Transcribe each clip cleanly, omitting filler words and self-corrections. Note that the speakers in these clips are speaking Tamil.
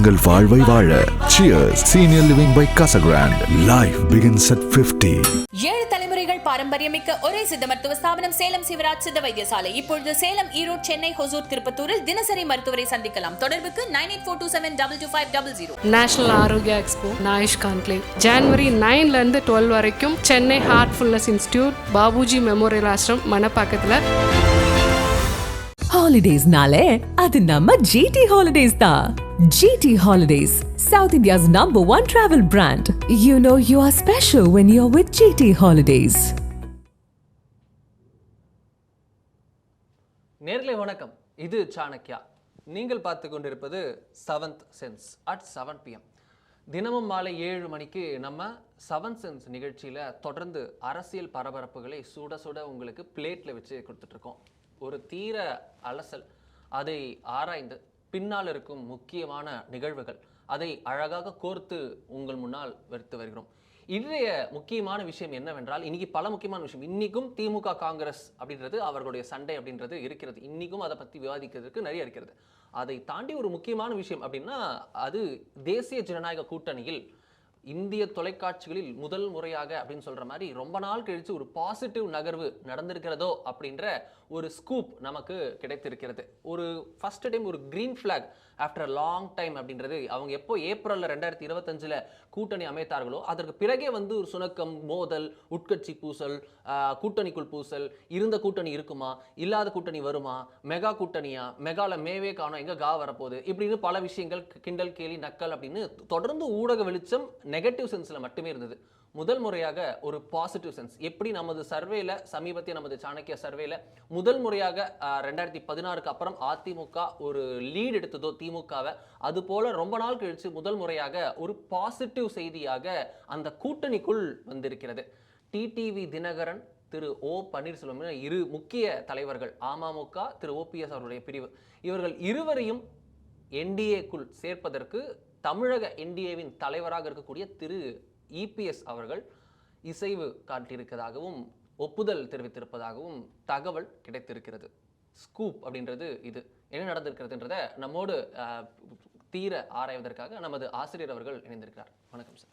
உங்கள் வாழ்வை வாழ. Cheers! Senior Living by Casa Grande. Life begins at 50. 7 தலைமுறைகள் பாரம்பரியமிக்க ஒரே சித்த மருத்துவ ஸ்தாபனம் சேலம் சிவராஜ் சித்த வைத்தியசாலை. இப்பொழுது சேலம், ஈரோடு, சென்னை, ஹொசூர், திருப்பத்தூரில் தினசரி மருத்துவரை சந்திக்கலாம். தொடர்புக்கு 9842722500. National Arogya expo AYUSH conclave ஜனவரி 9ல இருந்து 12 வரைக்கும் Chennai heartfulness institute, Babuji memorial ashram, மணப்பாக்கத்தில். ஹாலிடேஸ்னாலே அது நம்ம GT Holidays தான். GT Holidays, South India's #1 travel brand. You know you are special when you're with GT Holidays. நேர்களே வணக்கம், இது சாணக்யா. நீங்கள் பார்த்து கொண்டிருப்பது 7th Sense at 7 PM. தினமும் மாலை 7 மணிக்கு நம்ம 7th Sense நிகழ்ச்சியில் தொடர்ந்து அரசியல் பரபரப்புகளை சுட சுட உங்களுக்கு பிளேட்டில் வச்சு கொடுத்துட்ருக்கோம். ஒரு தீர அலசல், அதை ஆராய்ந்து பின்னால் இருக்கும் முக்கியமான நிகழ்வுகள், அதை அழகாக கோர்த்து உங்கள் முன்னால் வைத்து வருகிறோம். இன்றைய முக்கியமான விஷயம் என்னவென்றால், இன்னைக்கு பல முக்கியமான விஷயம். இன்னைக்கும் திமுக காங்கிரஸ் அப்படின்றது அவர்களுடைய சண்டை அப்படின்றது இருக்கிறது. இன்னைக்கும் அதை பற்றி விவாதிக்கிறதுக்கு நிறைய இருக்கிறது. அதை தாண்டி ஒரு முக்கியமான விஷயம் அப்படின்னா, அது தேசிய ஜனநாயக கூட்டணியில் இந்திய தொலைக்காட்சிகளில் முதல் முறையாக அப்படின்னு சொல்ற மாதிரி ரொம்ப நாள் கழிச்சு ஒரு பாசிட்டிவ் நகர்வு நடந்திருக்கிறதோ அப்படின்ற ஒரு ஸ்கூப் நமக்கு கிடைத்திருக்கிறது. ஒரு ஃபர்ஸ்ட் டைம் ஒரு green flag after long time அப்படின்றது அவங்க எப்போ ஏப்ரலில் 2025 கூட்டணி அமைத்தார்களோ அதற்கு பிறகே வந்து ஒரு சுணக்கம், மோதல், உட்கட்சி பூசல், கூட்டணிக்குள் பூசல், இருந்த கூட்டணி இருக்குமா, இல்லாத கூட்டணி வருமா, மெகா கூட்டணியா, மெகால மேவே காணும், எங்க கா வரப்போகுது, இப்படின்னு பல விஷயங்கள், கிண்டல், கேலி, நக்கல் அப்படின்னு தொடர்ந்து ஊடக வெளிச்சம் நெகட்டிவ் சென்ஸ்ல மட்டுமே இருந்தது. முதல் முறையாக ஒரு பாசிட்டிவ் சென்ஸ், எப்படி நமது சர்வேல, சமீபத்திய நமது சாணக்கிய சர்வேல முதல் முறையாக 2016க்கு அப்புறம் அதிமுக ஒரு லீட் எடுத்ததோ திமுகவை, அது போல ரொம்ப நாள் கழிச்சு முதல் முறையாக ஒரு பாசிட்டிவ் செய்தியாக அந்த கூட்டணிக்குள் வந்திருக்கிறது. டிடிவி தினகரன், திரு ஓ பன்னீர்செல்வம், இரு முக்கிய தலைவர்கள், அமமுக திரு OPS அவருடைய பிரிவு, இவர்கள் இருவரையும் என்டிஏக்குள் சேர்ப்பதற்கு தமிழக என்டிஏவின் தலைவராக இருக்கக்கூடிய திரு EPS அவர்கள் இசைவு காட்டியிருப்பதாகவும் ஒப்புதல் தெரிவித்திருப்பதாகவும் தகவல் கிடைத்திருக்கிறது. ஸ்கூப் அப்படின்றது இது. என்ன நடந்திருக்கிறதுன்றதை நம்மோடு தீர ஆராய்வதற்காக நமது ஆசிரியர் அவர்கள் இணைந்திருக்கிறார். வணக்கம் சார்.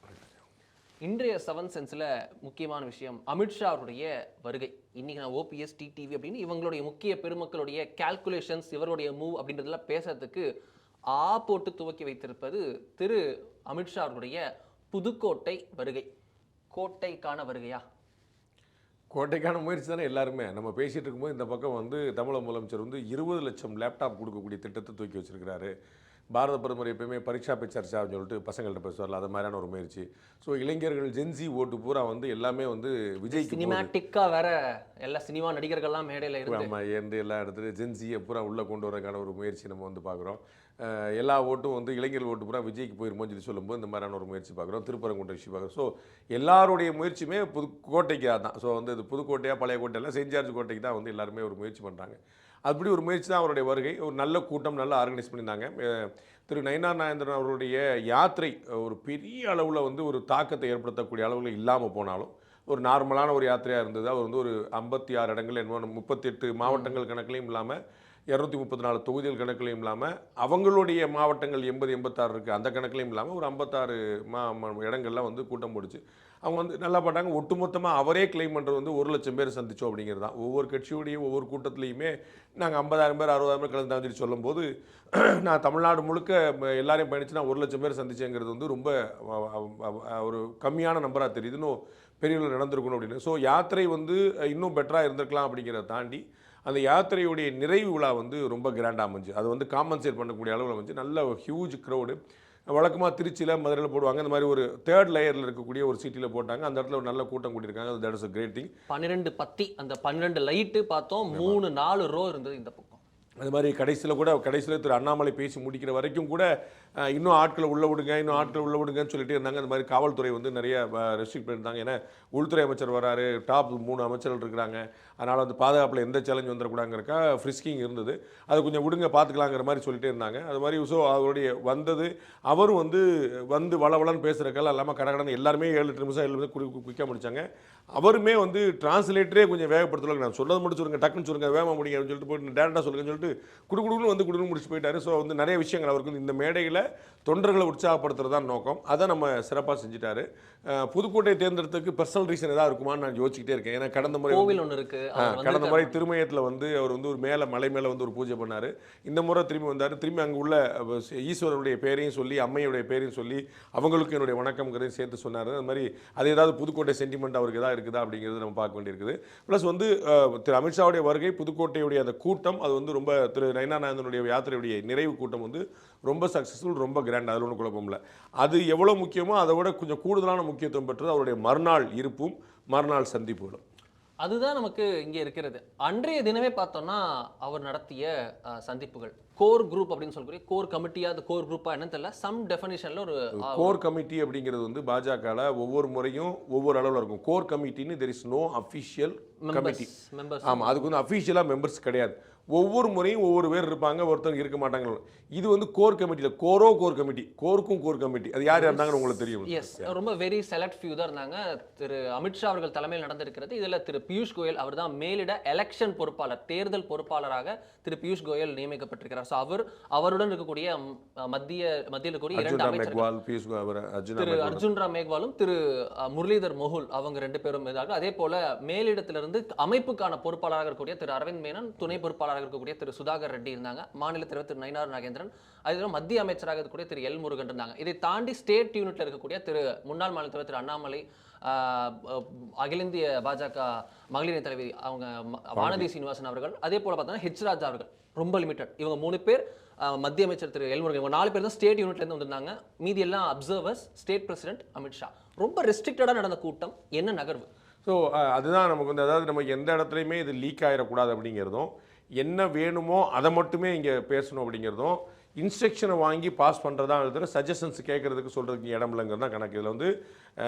இன்றைய 7th Senseல முக்கியமான விஷயம் அமித்ஷா அவருடைய வருகை. இன்னைக்கு நான் OPS, டிடிவி அப்படின்னு இவங்களுடைய முக்கிய பெருமக்களுடைய கால்குலேஷன்ஸ், இவருடைய மூவ் அப்படின்றதெல்லாம் பேசுறதுக்கு போட்டு துவக்கி வைத்திருப்பது திரு அமித்ஷா அவருடைய புதுக்கோட்டை வருகை. கோட்டைக்கான வருகையா? கோட்டைக்கான முயற்சி தானே எல்லாருமே. நம்ம பேசிகிட்டு இருக்கும்போது இந்த பக்கம் வந்து தமிழக முதலமைச்சர் வந்து 20 லட்சம் லேப்டாப் கொடுக்கக்கூடிய திட்டத்தை தூக்கி வச்சிருக்கிறாரு. பாரத பிரதமர் எப்பயுமே பரீட்சா பே சர்ச்சா அப்படின்னு சொல்லிட்டு பசங்கள்ட்ட பேசுவார்ல, அது மாதிரியான ஒரு முயற்சி. ஸோ இளைஞர்கள் ஜென்சி ஓட்டு பூரா வந்து எல்லாமே வந்து விஜய்க்கு சினிமாட்டிக்காக வேற எல்லா சினிமா நடிகர்கள்லாம் மேடையில் ஏந்து எல்லா இடத்துல ஜென்சியை பூரா உள்ளே கொண்டு வரதுக்கான ஒரு முயற்சி நம்ம வந்து பார்க்குறோம். எல்லா ஓட்டும் வந்து இளைஞர்கள் ஓட்டு பூரா விஜய்க்கு போயிருமோன்னு சொல்லி சொல்லும்போது இந்த மாதிரியான ஒரு முயற்சி பார்க்குறோம். திருப்பரங்குன்ற விஷயம் பார்க்குறோம். ஸோ எல்லாருடைய முயற்சியுமே புதுக்கோட்டைக்கு தான். ஸோ வந்து இது புதுக்கோட்டையாக பழைய கோட்டையெல்லாம் செயின்ட் ஜார்ஜ் கோட்டைக்கு தான் வந்து எல்லாருமே ஒரு முயற்சி பண்ணுறாங்க. அப்படி ஒரு முயற்சி தான் அவருடைய வருகை. ஒரு நல்ல கூட்டம், நல்லா ஆர்கனைஸ் பண்ணியிருந்தாங்க. திரு நயினார் நாகேந்திரன் அவருடைய யாத்திரை ஒரு பெரிய அளவில் வந்து ஒரு தாக்கத்தை ஏற்படுத்தக்கூடிய அளவில் இல்லாமல் போனாலும் ஒரு நார்மலான ஒரு யாத்திரையாக இருந்தது. அவர் வந்து ஒரு 56 இடங்கள், 38 மாவட்டங்கள் கணக்குலையும் இல்லாமல் 234 தொகுதிகள் கணக்குலையும் இல்லாமல், அவங்களுடைய மாவட்டங்கள் 80-86 இருக்குது, அந்த கணக்குலையும் இல்லாமல் ஒரு 56 இடங்கள்லாம் வந்து கூட்டம் போடுச்சு. அவங்க வந்து நல்லா பண்ணாங்க. ஒட்டுமொத்தமாக அவரே கிளைம் பண்ணுறது வந்து 1 லட்சம் பேர் சந்தித்தோம் அப்படிங்கிறது தான். ஒவ்வொரு கட்சியுடைய ஒவ்வொரு கூட்டத்துலேயுமே நாங்கள் 50,000 பேர் 60,000 பேர் கலந்து சொல்லும்போது, நான் தமிழ்நாடு முழுக்க எல்லாரையும் பயணிச்சு நான் 1 லட்சம் பேர் சந்திச்சேங்கிறது வந்து ரொம்ப ஒரு கம்மியான நம்பராக தெரியுது. இன்னும் பெரியவர்கள் நடந்திருக்கணும் அப்படின்னு. ஸோ யாத்திரை வந்து இன்னும் பெட்டராக இருந்திருக்கலாம் அப்படிங்கிறத தாண்டி அந்த யாத்திரையுடைய நிறைவு விழா வந்து ரொம்ப கிராண்டாக அமைஞ்சு, அது வந்து காம்பன்சேட் பண்ணக்கூடிய அளவில் அமைஞ்சு நல்ல ஹியூஜ் க்ரௌடு. வழக்கமாக திருச்சியில், மதுரையில் போடுவாங்க, இந்த மாதிரி ஒரு 3rd லேயரில் இருக்கக்கூடிய ஒரு சிட்டியில் போட்டாங்க. அந்த இடத்துல ஒரு நல்ல கூட்டம் கூட்டியிருக்காங்க. That is a great thing. 12 பத்தி அந்த 12 லைட்டு பார்த்தோம். 3-4 ரோ இருந்தது இந்த பக்கம். அது மாதிரி கடைசியில் திரு அண்ணாமலை பேசி முடிக்கிற வரைக்கும் கூட இன்னும் ஆட்களை உள்ள விடுங்கன்னு சொல்லிட்டு இருந்தாங்க. அந்த மாதிரி காவல்துறை வந்து நிறைய ரெஸ்ட்ரிக்ட் பண்ணியிருந்தாங்க. ஏன்னா உள்துறை அமைச்சர் வராரு, டாப் 3 அமைச்சர்கள் இருக்கிறாங்க, அதனால் வந்து பாதுகாப்பில் எந்த சேலஞ்ச் வந்துடக்கூடாங்கிறக்கா ஃப்ரிஸ்கிங் இருந்தது. அதை கொஞ்சம் விடுங்க பார்த்துக்கலாங்கிற மாதிரி சொல்லிட்டே இருந்தாங்க. அது மாதிரி ஸோ அவருடைய வந்தது, அவரும் வந்து வளவளன்னு பேசுகிறக்கெல்லாம் இல்லாமல் கடகடன்னு எல்லாருமே 7-8 நிமிஷம் குயிக்காக முடித்தாங்க. அவருமே வந்து டிரான்ஸ்லேட்டரே கொஞ்சம் வேகப்படுத்தல, நான் சொன்னது மட்டும் சொல்லுங்கள், டக்குன்னு சொல்லுங்கள், வேகமாக முடியும் அப்படின்னு சொல்லிட்டு போட்டு டேரக்டாக சொல்லுங்கன்னு சொல்லிட்டு குடுக்குடுன்னு வந்து குடுன்னு முடிச்சு போயிட்டாரு. ஸோ வந்து நிறைய விஷயங்கள் அவருக்கு வந்து இந்த மேடையில் தொண்டர்களை உற்சாகப்படுத்துறது தான் நோக்கம். அதை நம்ம சிறப்பாக செஞ்சுட்டாரு. புதுக்கோட்டையை தேர்ந்தெடுத்ததுக்கு பர்சனல் ரீசன் ஏதாவது இருக்குமான்னு நான் யோசிச்சுக்கிட்டே இருக்கேன். ஏன்னா கடந்த முறை கோவில் ஒன்று இருக்கு, கடந்த முறை திருமயத்தில் வந்து அவர் வந்து ஒரு மலை மேலே வந்து ஒரு பூஜை பண்ணார். இந்த முறை திரும்பி வந்தார். திரும்பி அங்கே உள்ள ஈஸ்வரனுடைய பேரையும் சொல்லி அம்மையுடைய பேரையும் சொல்லி அவங்களுக்கு என்னுடைய வணக்கம்ங்கிறதையும் சேர்த்து சொன்னார். அது மாதிரி அது ஏதாவது புதுக்கோட்டை சென்டிமெண்ட் அவருக்கு ஏதாவது இருக்குதா அப்படிங்கிறது நம்ம பார்க்க வேண்டியிருக்குது. ப்ளஸ் வந்து திரு அமித்ஷாவுடைய வருகை, புதுக்கோட்டையுடைய அந்த கூட்டம், அது வந்து ரொம்ப திரு நயினார் நாகேந்திரனுடைய யாத்திரையுடைய நிறைவு கூட்டம் வந்து ரொம்ப சக்ஸஸ்ஃபுல், ரொம்ப கிராண்ட், அதில் ஒன்றும் குழப்பம் இல்லை. அது எவ்வளோ முக்கியமோ அதை விட கொஞ்சம் கூடுதலான முக்கியத்துவம் பெற்றது அவருடைய மறுநாள் இருப்பும் மறுநாள் சந்திப்புகளும். அதுதான் நமக்கு இங்கே இருக்கிறது. அன்றைய தினமே பார்த்தோம்னா அவர் நடத்திய சந்திப்புகள், கோர் குரூப் அப்படின்னு சொல்லக்கூடிய கோர் கமிட்டியா, அது கோர் குரூப்பா என்னன்னு தெரியல, சம் டெஃபினிஷன்ல ஒரு கோர் கமிட்டி அப்படிங்கிறது வந்து பாஜகல ஒவ்வொரு முறையும் ஒவ்வொரு அளவில் இருக்கும். கோர் கமிட்டின்னு there is no official committee. ஆமாம், அதுக்கு வந்து அஃபிஷியலாக மெம்பர்ஸ் கிடையாது. ஒவ்வொரு முறையும் ஒவ்வொரு பேர் இருப்பாங்க, ஒருத்தர் இருக்க மாட்டாங்க. இது வந்து கோர் கமிட்டியில் கோர் கமிட்டி, கோருக்கும் கோர் கமிட்டி, அது யார் இருந்தாங்கன்னு உங்களுக்கு தெரியும். எஸ், ரொம்ப வெரி செலக்ட் ஃபியூ தான் இருந்தாங்க. திரு அமித்ஷா அவர்கள் தலைமையில் நடந்திருக்கிறது. இதில் திரு பியூஷ் கோயல் அவர் தான் மேலிட எலெக்ஷன் பொறுப்பாளர், தேர்தல் பொறுப்பாளராக திரு பியூஷ் கோயல் நியமிக்கப்பட்டிருக்கிறார். ஸோ அவருடன் இருக்கக்கூடிய மத்தியில் இருக்கக்கூடிய இரண்டு அமைச்சர்கள், திரு அர்ஜுன் ராம் மேக்வாலும் திரு முரளிதர் மொஹுல், அவங்க ரெண்டு பேரும் இதாக. அதே போல மேலிடத்திலிருந்து அமைப்புக்கான பொறுப்பாளராக இருக்கக்கூடிய திரு அரவிந்த் மேனன், துணை பொறுப்பாளராக இருக்கக்கூடிய திரு சுதாகர் ரெட்டி இருந்தாங்க. மாநில தலைவர் திரு நயினார் நாகேந்திரன், அதே மத்திய அமைச்சராக இருக்கக்கூடிய திரு எல் முருகன் இருந்தாங்க. இதை தாண்டி ஸ்டேட் யூனிட்ல இருக்கக்கூடிய திரு முன்னாள் மாநில தலைவர் திரு அண்ணாமலை, அகில இந்திய பாஜக மகளிர் தலைவி அவங்க வானதி சீனிவாசன் அவர்கள், அதே போல பார்த்தோம்னா ஹெச் ராஜா அவர்கள், ரொம்ப லிமிட்டட். இவங்க 3 பேர், மத்திய அமைச்சர் திரு எல் முருகன், இவங்க 4 பேர் தான் ஸ்டேட் யூனிட்ல இருந்து வந்திருந்தாங்க. மீதி எல்லாம் அப்சர்வர்ஸ், ஸ்டேட் பிரசிடென்ட் அமித்ஷா. ரொம்ப ரெஸ்ட்ரிக்டடா நடந்த கூட்டம். என்ன நகர்வு? ஸோ அதுதான் நமக்கு வந்து, அதாவது நமக்கு எந்த இடத்துலையுமே இது லீக் ஆகிடக்கூடாது அப்படிங்கிறதும், என்ன வேணுமோ அதை மட்டுமே இங்கே பேசணும் அப்படிங்கிறதும், இன்ஸ்ட்ரக்ஷனை வாங்கி பாஸ் பண்ணுறதா எழுதுகிற சஜஷன்ஸ் கேட்குறதுக்கு சொல்கிறதுக்கு இடம் இல்லைங்கிறது தான் கணக்கு. இதில் வந்து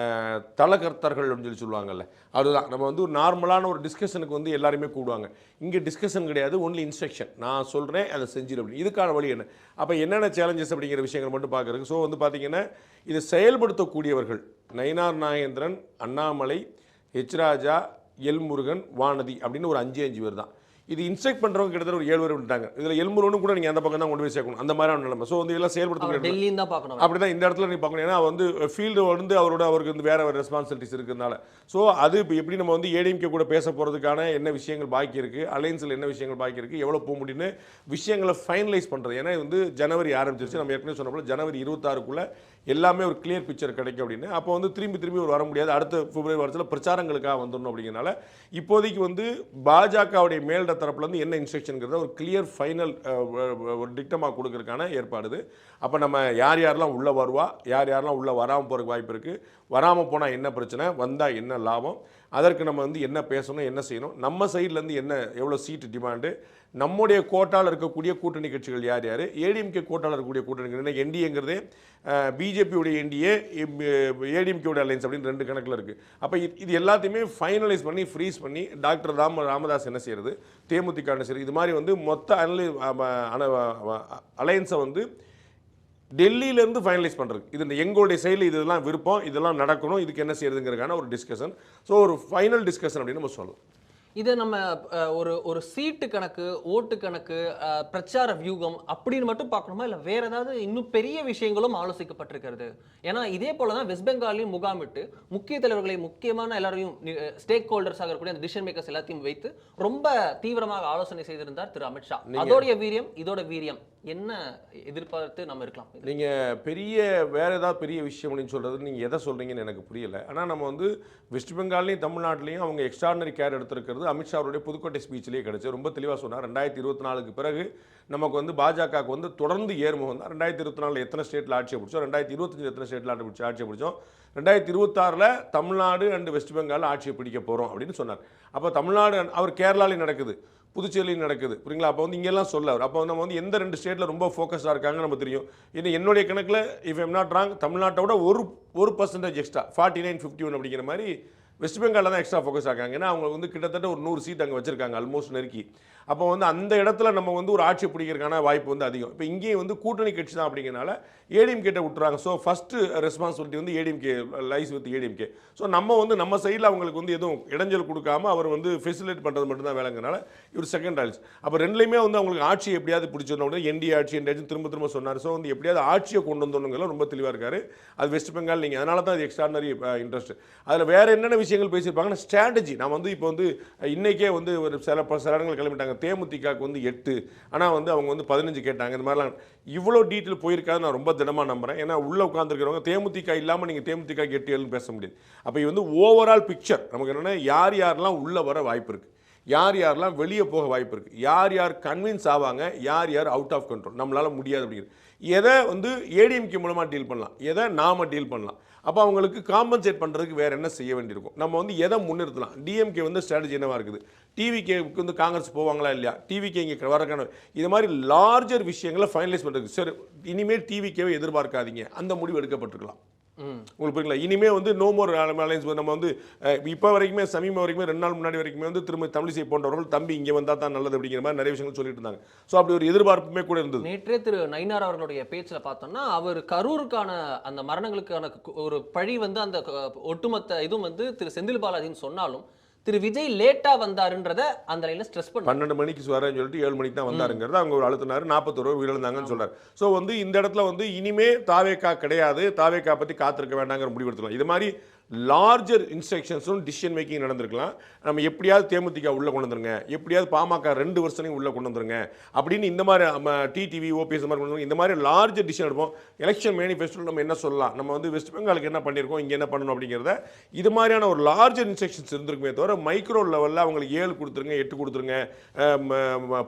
தலகர்த்தர்கள் அப்படின்னு சொல்லுவாங்கல்ல, அதுதான் நம்ம வந்து ஒரு நார்மலான ஒரு டிஸ்கஷனுக்கு வந்து எல்லாருமே கூடுவாங்க. இங்கே டிஸ்கஷன் கிடையாது, ஒன்லி இன்ஸ்ட்ரக்ஷன். நான் சொல்கிறேன், அதை செஞ்சிடும் அப்படி. இதுக்கான வழி என்ன, அப்போ என்னென்ன சேலஞ்சஸ் அப்படிங்கிற விஷயங்கள் மட்டும் பார்க்குறதுக்கு. ஸோ வந்து பார்த்திங்கன்னா இதை செயல்படுத்தக்கூடியவர்கள் நயினார் நாகேந்திரன், அண்ணாமலை, ஹெச் ராஜா, எல் முருகன், வானதி அப்படின்னு ஒரு 5 பேர் தான். இது இன்ஸ்ட்ரக்ட் பண்ணுறவங்க கிட்டத்தட்ட ஒரு 7 பேர் விட்டாங்க. இதில் எல் முருகனும் கூட நீங்கள் அந்த பக்கம் தான் கொண்டு போய் சேர்க்கணும், அந்த மாதிரியான நிலைமை. ஸோ வந்து இதெல்லாம் செயல்படுத்த டெல்லின்னு தான் பார்க்கணும். அப்படி தான் இந்த இடத்துல நீ பார்க்கணும். ஏன்னா வந்து ஃபீல்டு வந்து அவருக்கு வந்து வேறு ரெஸ்பான்சிபிலிட்டிஸ் இருக்கிறதுனால. ஸோ அது இப்போ எப்படி நம்ம வந்து ஏடிஎம்கே கூட பேச போகிறதுக்கான என்ன விஷயங்கள் பாக்கி இருக்குது, அலையன்ஸில் என்ன விஷயங்கள் பாக்கி இருக்குது, எவ்வளோ போக முடியும்னு விஷயங்களை ஃபைனலைஸ் பண்ணுறது. ஏன்னா வந்து ஜனவரி ஆரம்பிச்சிருச்சு, நம்ம ஏற்கனவே சொன்ன போல ஜனவரி 26க்குள்ளே எல்லாமே ஒரு கிளியர் பிக்சர் கிடைக்கும் அப்படின்னு. அப்போ வந்து திரும்பி ஒரு வர முடியாது, அடுத்த பிப்ரவரி வருஷத்தில் பிரச்சாரங்களுக்காக வந்துடணும். அப்படிங்கிறனால இப்போதைக்கு வந்து பாஜகவுடைய மேலிட தரப்புலேருந்து என்ன இன்ஸ்ட்ரக்ஷனுங்கிறத ஒரு கிளியர் ஃபைனல் ஒரு டிக்டமாக கொடுக்கறதுக்கான ஏற்பாடு. அப்போ நம்ம யாரெல்லாம் உள்ளே வருவா, யாரெல்லாம் உள்ளே வராமல் போகிறதுக்கு வாய்ப்பு இருக்குது, வராமல் போனால் என்ன பிரச்சனை, வந்தால் என்ன லாபம், அதற்கு நம்ம வந்து என்ன பேசணும், என்ன செய்யணும், நம்ம சைட்லேருந்து என்ன எவ்வளோ சீட்டு டிமாண்டு, நம்முடைய கோட்டாவில் இருக்கக்கூடிய கூட்டணி கட்சிகள் யார் யார், ஏடிஎம்கே கோட்டாவில் இருக்கக்கூடிய கூட்டணி, என்டிஏங்கிறதே பிஜேபியுடைய என்டிஏ, ஏடிஎம்கேவுடைய அலையன்ஸ் அப்படின்னு 2 கணக்கில் இருக்குது. அப்போ இது எல்லாத்தையுமே ஃபைனலைஸ் பண்ணி ஃப்ரீஸ் பண்ணி டாக்டர் ராமதாஸ் என்ன செய்கிறது, தேமுதிக என்ன செய்கிறது, இது மாதிரி வந்து மொத்த அலையன்ஸை வந்து டெல்லியிலேருந்து ஃபைனலைஸ் பண்ணுறது. இது எங்களுடைய சைடில் இதெல்லாம் விருப்பம், இதெல்லாம் நடக்கணும், இதுக்கு என்ன செய்யறதுங்கிறதுக்கான ஒரு டிஸ்கஷன். ஸோ ஒரு ஃபைனல் டிஸ்கஷன் அப்படின்னு நம்ம சொல்லலாம். இதை நம்ம ஒரு சீட்டு கணக்கு, ஓட்டு கணக்கு, பிரச்சார வியூகம் அப்படின்னு மட்டும் பார்க்கணுமா, இல்லை வேற ஏதாவது இன்னும் பெரிய விஷயங்களும் ஆலோசிக்கப்பட்டிருக்கிறது? ஏன்னா இதே போல தான் வெஸ்ட் பெங்காலையும் முகாமிட்டு முக்கிய தலைவர்களை, முக்கியமான எல்லாரையும் ஸ்டேக் ஹோல்டர்ஸாக இருக்கக்கூடிய அந்த டிசிஷன் மேக்கர்ஸ் எல்லாத்தையும் வைத்து ரொம்ப தீவிரமாக ஆலோசனை செய்திருந்தார் திரு அமித்ஷா. அதோடைய வீரியம், இதோட வீரியம் என்ன எதிர்பார்த்து நம்ம இருக்கலாம்? நீங்கள் வேற ஏதாவது பெரிய விஷயம் அப்படின்னு சொல்கிறது நீங்கள் எதை சொல்கிறீங்கன்னு எனக்கு புரியலை. ஆனால் நம்ம வந்து வெஸ்ட் பெங்கால்லையும் தமிழ்நாட்டிலையும் அவங்க எக்ஸ்ட்ராடனரி கேர் எடுத்திருக்கிறது அமித்ஷா அவருடைய புதுக்கோட்டை ஸ்பீச்சிலேயே கிடைச்சி ரொம்ப தெளிவாக சொன்னார். 2024க்கு பிறகு நமக்கு வந்து பாஜகவுக்கு வந்து தொடர்ந்து ஏறுமுகம் தான். 2024 எத்தனை ஸ்டேட்டில் ஆட்சியை பிடிச்சோம், 2025 எத்தனை ஸ்டேட்டில் ஆட்சியை பிடிச்சோம், 2026 தமிழ்நாடு அண்ட் வெஸ்ட் பெங்கால் ஆட்சியை பிடிக்க போகிறோம் அப்படின்னு சொன்னார். அப்போ தமிழ்நாடு, அவர் கேரளாலையும் நடக்குது, புதுச்சேரியில் நடக்குது, புரியுங்களா? அப்போ வந்து இங்கெல்லாம் சொல்ல அப்போ நம்ம வந்து எந்த 2 ஸ்டேட்டில் ரொம்ப ஃபோக்கஸ்டாக இருக்காங்க நம்ம தெரியும். என்னுடைய கணக்கில் இஃப் எம் நாட் ராங், தமிழ்நாட்டோட ஒரு % எக்ஸ்ட்ரா 49-51 அப்படிங்கிற மாதிரி வெஸ்ட் பெங்காலில் தான் எக்ஸ்ட்ரா ஃபோக்கஸ் ஆகாங்க. ஏன்னா அவங்க வந்து கிட்டத்தட்ட ஒரு 100 சீட் அங்கே வச்சிருக்காங்க, ஆல்மோஸ்ட் நெருக்கி. அப்போ வந்து அந்த இடத்துல நம்ம வந்து ஒரு ஆட்சி பிடிக்கிறதுக்கான வாய்ப்பு வந்து அதிகம். இப்போ இங்கேயும் வந்து கூட்டணி கட்சி தான் அப்படிங்கிறனால ஏடிஎம்கே விட்டுறாங்க. ஸோ ஃபஸ்ட்டு ரெஸ்பான்சிபிலிட்டி வந்து ADMK lies with ADMK. So நம்ம வந்து நம்ம சைடில் அவங்களுக்கு வந்து எதுவும் இடைஞ்சல் கொடுக்காம அவர் வந்து ஃபெசிலிட்டேட் பண்ணுறது மட்டும்தான் வேலைங்கிறனால இவர் செகண்ட் ஆயிடுச்சு. அப்போ ரெண்டுலேயுமே வந்து அவங்களுக்கு ஆட்சி எப்படியாவது பிடிச்சிருந்தோம், என்டிஏ ஆட்சி திரும்ப திரும்ப சொன்னார். ஸோ வந்து எப்படியாவது ஆட்சியை கொண்டு வந்தோங்கிறதுல ரொம்ப தெளிவாக இருக்காரு. அது வெஸ்ட் பெங்கால் நீங்கள் அதனால தான் அது எக்ஸ்ட்ரானரி இன்ட்ரெஸ்ட். அதில் வேறு என்னென்ன விஷயங்கள் பேசியிருப்பாங்கன்னா ஸ்ட்ராட்டஜி. நான் வந்து இப்போ வந்து இன்றைக்கே வந்து ஒரு சில இடங்கள் கிளம்பிட்டாங்க. தேமுதிகக்கு வந்து 8, ஆனால் வந்து அவங்க வந்து 15 கேட்டாங்க. இந்த மாதிரிலாம் இவ்வளோ டீட்டெயில் போயிருக்காது நான் ரொம்ப தினமாக நம்புகிறேன். ஏன்னா உள்ளே உட்காந்துருக்கிறவங்க தேமுதிக இல்லாமல் நீங்கள் தேமுதிக 8 7 பேச முடியாது. அப்போ இது வந்து ஓவரால் பிக்சர் நமக்கு என்னென்னா யார் யாரெல்லாம் உள்ளே வர வாய்ப்பு இருக்குது, யார் யாரெல்லாம் வெளியே போக வாய்ப்பு இருக்குது, யார் யார் கன்வின்ஸ் ஆவாங்க, யார் யார் அவுட் ஆஃப் கண்ட்ரோல், நம்மளால் முடியாது அப்படிங்கிறது. எதை வந்து ஏடிஎம்கே மூலமாக டீல் பண்ணலாம், எதை நாம் டீல் பண்ணலாம். அப்போ அவங்களுக்கு காம்பன்சேட் பண்ணுறதுக்கு வேறு என்ன செய்ய வேண்டியிருக்கும், நம்ம வந்து எதை முன்னிறுத்தலாம். டிஎம்கே வந்து ஸ்ட்ராட்டஜி என்னவாக இருக்குது, டிவிகேவுக்கு வந்து காங்கிரஸ் போவாங்களா இல்லையா, டிவிகே இங்கே வரக்கான இது மாதிரி லார்ஜர் விஷயங்களை ஃபைனலைஸ் பண்ணுறதுக்கு சரி இனிமேல் டிவிகேவை எதிர்பார்க்காதீங்க, அந்த முடிவு எடுக்கப்பட்டிருக்கலாம். உங்களுக்கு புரியுங்களா. இனிமேல் வந்து நோ மோர் அலையன்ஸ். நம்ம வந்து இப்போ வரைக்குமே சமீபம் வரைக்குமே 2 நாள் முன்னாடி வரைக்குமே வந்து திரும்ப தமிழிசை போன்றவர்கள் தம்பி இங்கே வந்தால் தான் நல்லது அப்படிங்கிற மாதிரி நிறைய விஷயங்கள் சொல்லிட்டு இருந்தாங்க. ஸோ அப்படி ஒரு எதிர்பார்ப்புமே கூட இருந்தது. நேற்றே திரு நயினார் அவர்களுடைய பேச்சில் பார்த்தோம்னா அவர் கரூருக்கான அந்த மரணங்களுக்கான ஒரு பழி வந்து அந்த ஒட்டுமொத்த இதுவும் வந்து திரு செந்தில் பாலாஜின்னு சொன்னாலும் திரு விஜய் லேட்டா வந்தாருன்றத அந்த லைன்ல ஸ்ட்ரெஸ் பண்ண 12 மணிக்கு வரேன்னு சொல்லிட்டு 7 மணிக்கு தான் வந்தாருங்கிறத அவங்க ஒரு அழுத்தினாரு. 41 உயிரிழந்தாங்கன்னு சொல்றாரு. ஸோ வந்து இந்த இடத்துல வந்து இனிமே தாவேக்கா கிடையாது, தாவேக்கா பத்தி காத்திருக்க வேண்டாங்கிற முடிவு எடுத்துக்கலாம். இது மாதிரி லார்ஜர் இன்ஸ்ட்ரக்ஷன்ஸும் டிசிஷன் மேக்கிங் நடந்திருக்கலாம். நம்ம எப்படியாவது தேமுதிக உள்ளே கொண்டு வந்துருங்க, எப்படியாவது பாமக 2 வருஷத்தையும் உள்ளே கொண்டு வந்துருங்க அப்படின்னு இந்த மாதிரி டிடிவி ஓபிஎஸ் மாதிரி கொண்டு இந்த மாதிரி லார்ஜர் டிசிஷன் எடுப்போம். எலெக்ஷன் மேனிஃபெஸ்டோவில் நம்ம என்ன சொல்லலாம், நம்ம வந்து வெஸ்ட் பெங்காலுக்கு என்ன பண்ணியிருக்கோம், இங்கே என்ன பண்ணணும் அப்படிங்கிறத இது மாதிரியான ஒரு லார்ஜர் இன்ஸ்ட்ரக்ஷன்ஸ் இருந்திருக்குமே தவிர மைக்ரோ லெவலில் அவங்களுக்கு 7 கொடுத்துருங்க 8 கொடுத்துருங்க,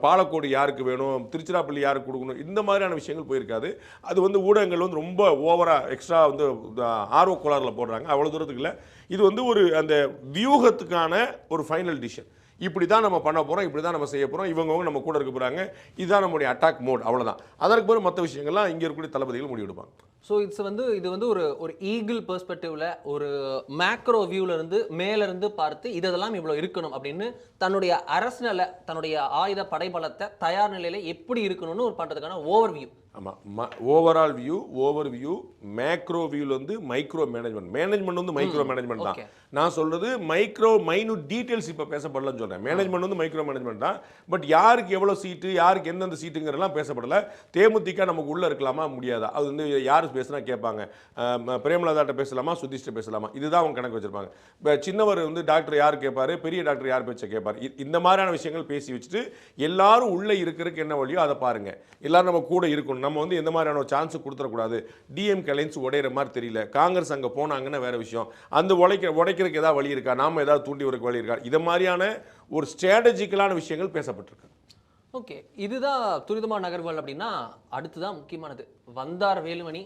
பாலக்கோடு யாருக்கு வேணும், திருச்சிராப்பள்ளி யாருக்கு கொடுக்கணும், இந்த மாதிரியான விஷயங்கள் போயிருக்காது. அது வந்து ஊடகங்கள் வந்து ரொம்ப ஓவராக எக்ஸ்ட்ரா வந்து ஆர்வ கோளாறில் போடுறாங்க. அவ்வளோ தூரத்துக்கு இல்லை. இது வந்து ஒரு அந்த வியூகத்துக்கான ஒரு ஃபைனல் டிசிஷன். இப்படி தான் நம்ம பண்ண போகிறோம், இப்படி தான் நம்ம செய்ய போகிறோம், இவங்க நம்ம கூட இருக்க போகிறாங்க, இதுதான் நம்முடைய அட்டாக் மோட், அவ்வளோதான். அதற்கு பிறகு மற்ற விஷயங்கள்லாம் இங்கே இருக்கக்கூடிய தளபதிகள் முடிவெடுப்பாங்க. ஸோ இது வந்து ஒரு ஈகிள் பெர்ஸ்பெக்டிவ்ல ஒரு மேக்ரோ வியூல இருந்து மேலிருந்து பார்த்து இதெல்லாம் இவ்வளோ இருக்கணும் அப்படின்னு தன்னுடைய அரசியல தன்னுடைய ஆயுத படைபலத்தை தயார் நிலையில எப்படி இருக்கணும்னு ஒரு பண்ணுறதுக்கான ஓவர் வியூ. ஆமாம், overall view, over view, macro வியூவில் வந்து மைக்ரோ மேனேஜ்மெண்ட் வந்து மைக்ரோ மேனேஜ்மெண்ட் தான். நான் சொல்றது மைனூட் டீட்டெயில்ஸ் இப்போ பேசப்படலன்னு சொல்கிறேன். மேனேஜ்மெண்ட் வந்து மைக்ரோ மேனேஜ்மெண்ட் தான். பட் யாருக்கு எவ்வளோ சீட்டு, யாருக்கு எந்தெந்த சீட்டுங்கிறலாம் பேசப்படலை. தேமுதிக நமக்கு உள்ளே இருக்கலாமா முடியாதா, அது வந்து யார் பேசுனா கேட்பாங்க, பிரேமலதாட்ட பேசலாமா சுதீஷ்ட பேசலாமா, இதுதான் அவங்க கணக்கு வச்சிருப்பாங்க. இப்போ சின்னவர் வந்து டாக்டர் யார் கேட்பாரு, பெரிய டாக்டர் யார் பேச்சை கேட்பார், இந்த மாதிரியான விஷயங்கள் பேசி வச்சுட்டு எல்லாரும் உள்ளே இருக்கிறதுக்கு என்ன வழியோ அதை பாருங்க, எல்லாரும் நம்ம கூட இருக்கணும். நம்ம வந்து எந்த மாதிரியான சான்ஸ் கொடுத்துடக்கூடாது. டிஎம்கே அலைன்ஸ் உடையிற மாதிரி தெரியல, காங்கிரஸ் அங்கே போனாங்கன்னா வேற விஷயம், அந்த உடைக்கிறதுக்கு ஏதாவது வழி இருக்கா, நாம ஏதாவது தூண்டி வரக்கு வழி இருக்கா, இது மாதிரியான ஒரு ஸ்ட்ராட்டஜிக்கலான விஷயங்கள் பேசப்பட்டிருக்கு. ஓகே, இதுதான் துரிதமான நகர்வுகள். அப்படின்னா அடுத்துதான் முக்கியமானது வந்தார் வேலுமணி,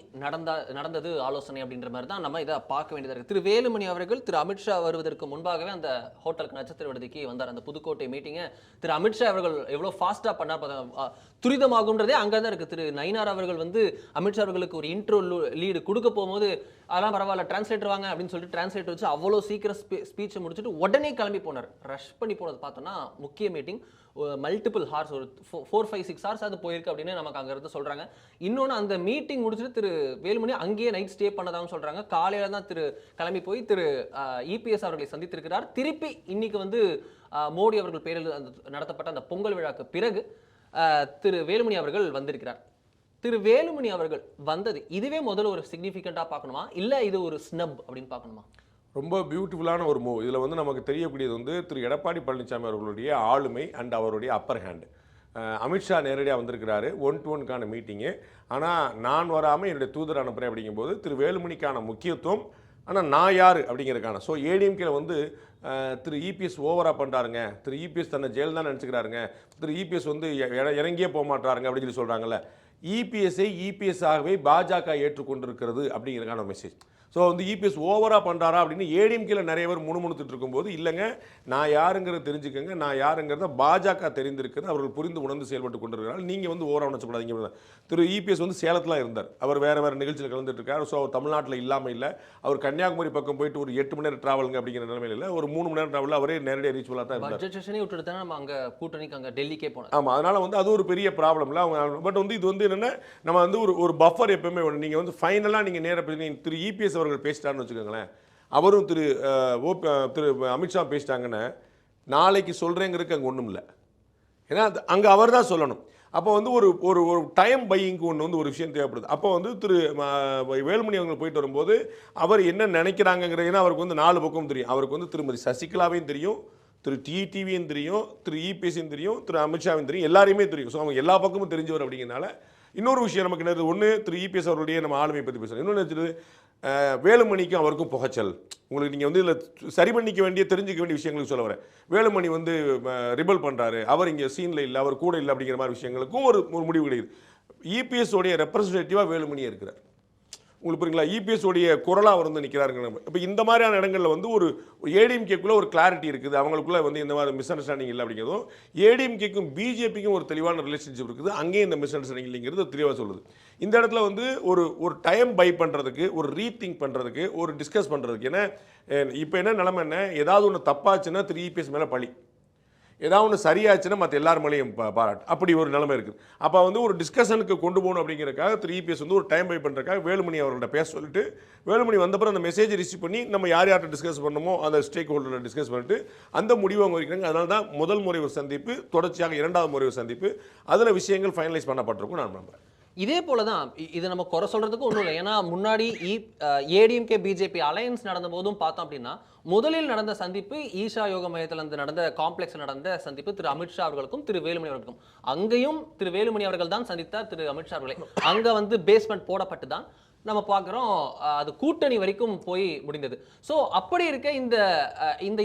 நடந்தது ஆலோசனை அப்படின்ற மாதிரி தான் நம்ம இதை பார்க்க வேண்டியதாக இருக்குது. திரு வேலுமணி அவர்கள் திரு அமித்ஷா வருவதற்கு முன்பாகவே அந்த ஹோட்டலுக்கு நட்சத்திர விடுதிக்கு வந்தார். அந்த புதுக்கோட்டை மீட்டிங்கை திரு அமித்ஷா அவர்கள் எவ்வளோ ஃபாஸ்ட்டாக பண்ணார், துரிதமாகும்ன்றதே அங்கே தான் இருக்குது. திரு நயினார் அவர்கள் வந்து அமித்ஷா அவர்களுக்கு ஒரு இன்ட்ரோ லீடு கொடுக்க போகும்போது அதெல்லாம் பரவாயில்ல டிரான்ஸ்லேட்டர் வாங்க அப்படின்னு சொல்லிட்டு டிரான்ஸ்லேட்டர் வச்சு அவ்வளோ சீக்கிரம் ஸ்பீச்சை முடிச்சுட்டு உடனே கிளம்பி போனார். ரஷ் பண்ணி போனது பார்த்தோன்னா முக்கிய மீட்டிங் மல்டிபிள் ஹார்ஸ், ஒரு 4, 5, 6 ஹார்ஸ் அது போயிருக்கு அப்படின்னு நமக்கு அங்கே இருந்து சொல்கிறாங்க. இன்னொன்று அந்த மீட்டிங் முடிச்சுட்டு திரு வேலுமணி அங்கேயே நைட் ஸ்டே பண்ணதாகவும் சொல்கிறாங்க. காலையில் தான் திரு கிளம்பி போய் திரு இபிஎஸ் அவர்களை சந்தித்திருக்கிறார். திருப்பி இன்னைக்கு வந்து மோடி அவர்கள் பேரில் நடத்தப்பட்ட அந்த பொங்கல் விழாக்கு பிறகு திரு வேலுமணி அவர்கள் வந்திருக்கிறார். திரு வேலுமணி அவர்கள் வந்தது இதுவே முதல்ல ஒரு சிக்னிஃபிகண்டாக பார்க்கணுமா, இல்லை இது ஒரு ஸ்னப் அப்படின்னு பார்க்கணுமா? ரொம்ப பியூட்டிஃபுல்லான ஒரு மூவ். இதில் வந்து நமக்கு தெரியக்கூடியது வந்து திரு எடப்பாடி பழனிசாமி அவர்களுடைய ஆளுமை அண்ட் அவருடைய அப்பர் ஹேண்டு. அமித்ஷா நேரடியாக வந்திருக்கிறாரு 1-to-1 மீட்டிங்கு. ஆனால் நான் வராமல் என்னுடைய தூதர் அனுப்புகிறேன் அப்படிங்கும்போது திரு வேலுமணிக்கான முக்கியத்துவம், ஆனால் நான் யார் அப்படிங்கிறதுக்கான. ஸோ ஏடிஎம்கே வந்து திரு இபிஎஸ் ஓவராக பண்ணுறாருங்க, திரு இபிஎஸ் தன்னை ஜெயில் தான் நினச்சிக்கிறாருங்க, திரு இபிஎஸ் வந்து இறங்கியே போக மாட்டாருங்க அப்படின்னு சொல்லி சொல்கிறாங்கல்ல. இபிஎஸ்ஐ இபிஎஸ் ஆகவே பாஜக ஏற்றுக்கொண்டிருக்கிறது அப்படிங்கிறதுக்கான மெசேஜ். ஸோ வந்து இபிஎஸ் ஓவராக பண்ணுறாரா அப்படின்னு ஏடிஎம்கேல நிறைய பேர் முணுமுணுத்துட்டு இருக்கும்போது இல்லைங்க, நான் யாருங்கிறத தெரிஞ்சுக்கங்க, நான் யாருங்கிறத பாஜக தெரிந்திருக்கிறது அவர்கள் புரிந்து உணர்ந்து செயல்பட்டு கொண்டிருக்கிறார்கள். நீங்கள் வந்து ஓவராக நினச்சக்கூடாதீங்க. திரு இபிஎஸ் வந்து சேலத்தில் இருந்தார், அவர் வேறு நிகழ்ச்சியில் கலந்துட்டு இருக்கார். ஸோ அவர் தமிழ்நாட்டில் இல்லாமல் இல்லை, அவர் கன்னியாகுமரி பக்கம் போயிட்டு ஒரு 8 மணி நேரம் ட்ராவலுங்க அப்படிங்கிற நிலைமையில் இல்லை, ஒரு 3 மணி நேரம் ட்ராவலில் அவரே நேரடியாக ரீச்வலாக தான் இருந்தார். பட்ஜெட் செஷனே விட்டுட்டு தான் நம்ம அங்கே கூட்டணிக்கு அங்கே டெல்லிக்கே போனோம். ஆமாம், அதனால் வந்து அது ஒரு பெரிய ப்ராப்ளம் இல்லை அவங்க. பட் வந்து இது வந்து என்னென்னா, நம்ம வந்து ஒரு பஃபர் எப்பவுமே வேணும். நீங்கள் வந்து ஃபைனலாக நீங்கள் நேராக திரு இபிஎஸ் அவர்கள் பேசிட்டாருன்னு வச்சுக்கோங்களேன், அவரும் திரு அமித்ஷா பேசிட்டாங்கன்னா நாளைக்கு சொல்கிறேங்கிறதுக்கு அங்கே ஒன்றும் இல்லை. ஏன்னா அங்கே அவர் தான் சொல்லணும். அப்போ வந்து ஒரு ஒரு டைம் பையிங்க்கு ஒன்று வந்து ஒரு விஷயம் தேவைப்படுது. அப்போ வந்து திரு வேலுமணி அவங்க போயிட்டு வரும்போது அவர் என்ன நினைக்கிறாங்கிறது, ஏன்னா அவருக்கு வந்து 4 பக்கம் தெரியும். அவருக்கு வந்து திருமதி சசிகலாவையும் தெரியும், திரு டிடிவியும் தெரியும், திரு இபிஎஸையும் தெரியும், திரு அமித்ஷாவையும் தெரியும், எல்லாரையுமே தெரியும். ஸோ அவங்க எல்லா பக்கமும் தெரிஞ்சவர் அப்படிங்கிறனால இன்னொரு விஷயம் நமக்கு என்னது, ஒன்று திரு இபிஎஸ் அவருடைய நம்ம ஆளுமையை பற்றி பேசுகிறோம், இன்னொன்று வச்சுட்டு வேலுமணிக்கும் அவருக்கும் புகைச்சல். உங்களுக்கு நீங்கள் வந்து இதில் சரி பண்ணிக்க வேண்டிய தெரிஞ்சிக்க வேண்டிய விஷயங்களுக்கு சொல்ல வரேன். வேலுமணி வந்து ரிபல் பண்ணுறாரு, அவர் இங்கே சீனில் இல்லை, அவர் கூட இல்லை அப்படிங்கிற மாதிரி விஷயங்களுக்கும் ஒரு முடிவு கிடைக்குது. இபிஎஸ் உடைய ரெப்ரஸன்டேட்டிவாக வேலுமணியே இருக்கிறார். உங்களுக்கு புரியுங்களா? இபிஎஸ் உடைய குரலாக அவர் வந்து நிற்கிறாருங்க. இப்போ இந்த மாதிரியான இடங்களில் வந்து ஒரு ஏடிஎம்கேக்குள்ளே ஒரு கிளாரிட்டி இருக்குது, அவங்களுக்குள்ள வந்து இந்த மாதிரி மிஸ் அண்டர்ஸ்டாண்டிங் இல்லை அப்படிங்கிறதும், ஏடிஎம்கேக்கும் பிஜேபிக்கும் ஒரு தெளிவான ரிலேஷன்ஷிப் இருக்குது, அங்கேயும் இந்த மிஸ் அண்டர்ஸ்டாண்டிங் இல்லைங்கிறது தெளிவாக சொல்லுது. இந்த இடத்துல வந்து ஒரு டைம் பை பண்ணுறதுக்கு, ஒரு ரீதிங்க் பண்ணுறதுக்கு, ஒரு டிஸ்கஸ் பண்ணுறதுக்கு. ஏன்னா இப்போ என்ன நிலைமை, என்ன ஏதாவது ஒன்று தப்பாச்சுன்னா திரு இபிஎஸ் மேலே பழி, ஏதாவது ஒன்று சரியாச்சுன்னா மற்ற எல்லார் மேலேயும் பாராட்டு, அப்படி ஒரு நிலைமை இருக்குது. அப்போ வந்து ஒரு டிஸ்கஷனுக்கு கொண்டு போகணும் அப்படிங்கிறதுக்காக திரு இபிஎஸ் வந்து ஒரு டைம் பை பண்ணுறதுக்காக வேலுமணி அவர்கள்ட்ட பேச சொல்லிட்டு, வேலுமணி வந்தப்பறம் அந்த மெசேஜ் ரிசீவ் பண்ணி நம்ம யார்கிட்ட டிஸ்கஸ் பண்ணணுமோ அந்த ஸ்டேக் ஹோல்டரை டிஸ்கஸ் பண்ணிட்டு அந்த முடிவை அவங்க வைக்கிறாங்க. அதனால தான் முதல் முறை ஒரு சந்திப்பு, தொடர்ச்சியாக 2வது முறை ஒரு சந்திப்பு, அதில் விஷயங்கள் ஃபைனலைஸ் பண்ணப்பட்டிருக்கும் நான் நம்புகிறேன். இதே போல தான் இது நம்ம குறை சொல்றதுக்கு ஒன்றும் இல்லை. ஏன்னா முன்னாடி ஏடிஎம்கே பிஜேபி அலையன்ஸ் நடந்த போதும் பார்த்தோம் அப்படின்னா, முதலில் நடந்த சந்திப்பு ஈஷா யோக மையத்தில் நடந்த காம்ப்ளெக்ஸ் நடந்த சந்திப்பு திரு அமித்ஷா அவர்களுக்கும் திரு வேலுமணி அவர்களுக்கும். அங்கேயும் திரு வேலுமணி அவர்கள் தான் சந்தித்தார் திரு அமித்ஷா அவர்களை. அங்கே வந்து பேஸ்மெண்ட் போடப்பட்டு தான் நம்ம பார்க்குறோம் அது கூட்டணி வரைக்கும் போய் முடிந்தது. ஸோ அப்படி இருக்க இந்த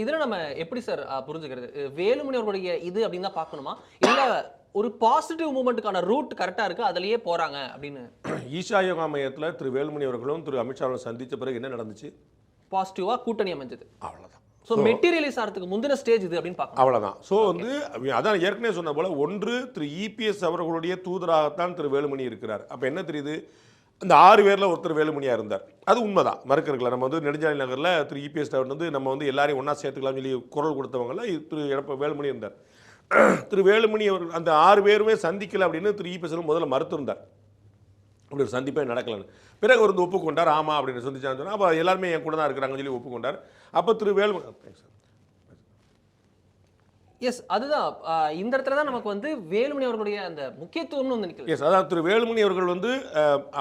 இதில் நம்ம எப்படி சார் புரிஞ்சுக்கிறது, வேலுமணி அவர்களுடைய இது அப்படின்னு தான் பார்க்கணுமா, இல்லை ஒரு பாசிட்டிவ் மூவ்மெண்ட்டுக்கான ரூட் கரெக்டாக இருக்குது அதுலேயே போகிறாங்க அப்படின்னு? ஈஷா யோகா மையத்தில் திரு வேலுமணி அவர்களும் திரு அமித்ஷா அவர்களும் சந்தித்த பிறகு என்ன நடந்துச்சு? பாசிட்டிவாக கூட்டணி அமைஞ்சது, அவ்வளோதான். ஸோ மெட்டீரியலைஸ் ஆகிறதுக்கு முந்தின ஸ்டேஜ் இது அப்படின்னு பார்க்கலாம். அவ்வளோதான். ஸோ வந்து அதான் ஏற்கனவே சொன்ன போல, ஒன்று திரு இபிஎஸ் அவர்களுடைய தூதராகத்தான் திரு வேலுமணி இருக்கிறார். அப்போ என்ன தெரியுது, இந்த 6 பேரில் ஒருத்தர் வேலுமணியாக இருந்தார், அது உண்மைதான், மறுக்கிறதுல. நம்ம வந்து நெடுஞ்சாலை நகரில் திரு இபிஎஸ் வந்து நம்ம வந்து எல்லாரையும் ஒன்றா சேர்த்துக்கலாம்னு சொல்லி குரல் கொடுத்தவங்கள திரு வேலுமணி இருந்தார். திரு வேலுமணி அவர்கள் அந்த 6 பேருமே சந்திக்கலை அப்படின்னு திரு இபிஎஸ் முதல்ல மறுத்திருந்தார், அப்படி ஒரு சந்திப்பே நடக்கலன்னு. பிறகு வந்து ஒப்புக்கொண்டார், ஆமாம் அப்படின்னு சந்திச்சான்னு சொன்னால், அப்போ எல்லாருமே என் கூட தான் இருக்கிறாங்கன்னு சொல்லி ஒப்புக்கொண்டார். அப்போ திரு வேலுமணி எஸ், அதுதான் இந்த இடத்துல தான் நமக்கு வந்து வேலுமணி அவர்களுடைய அந்த முக்கியத்துவம்னு வந்து நிற்கிறது. எஸ், அதான் திரு வேலுமணி அவர்கள் வந்து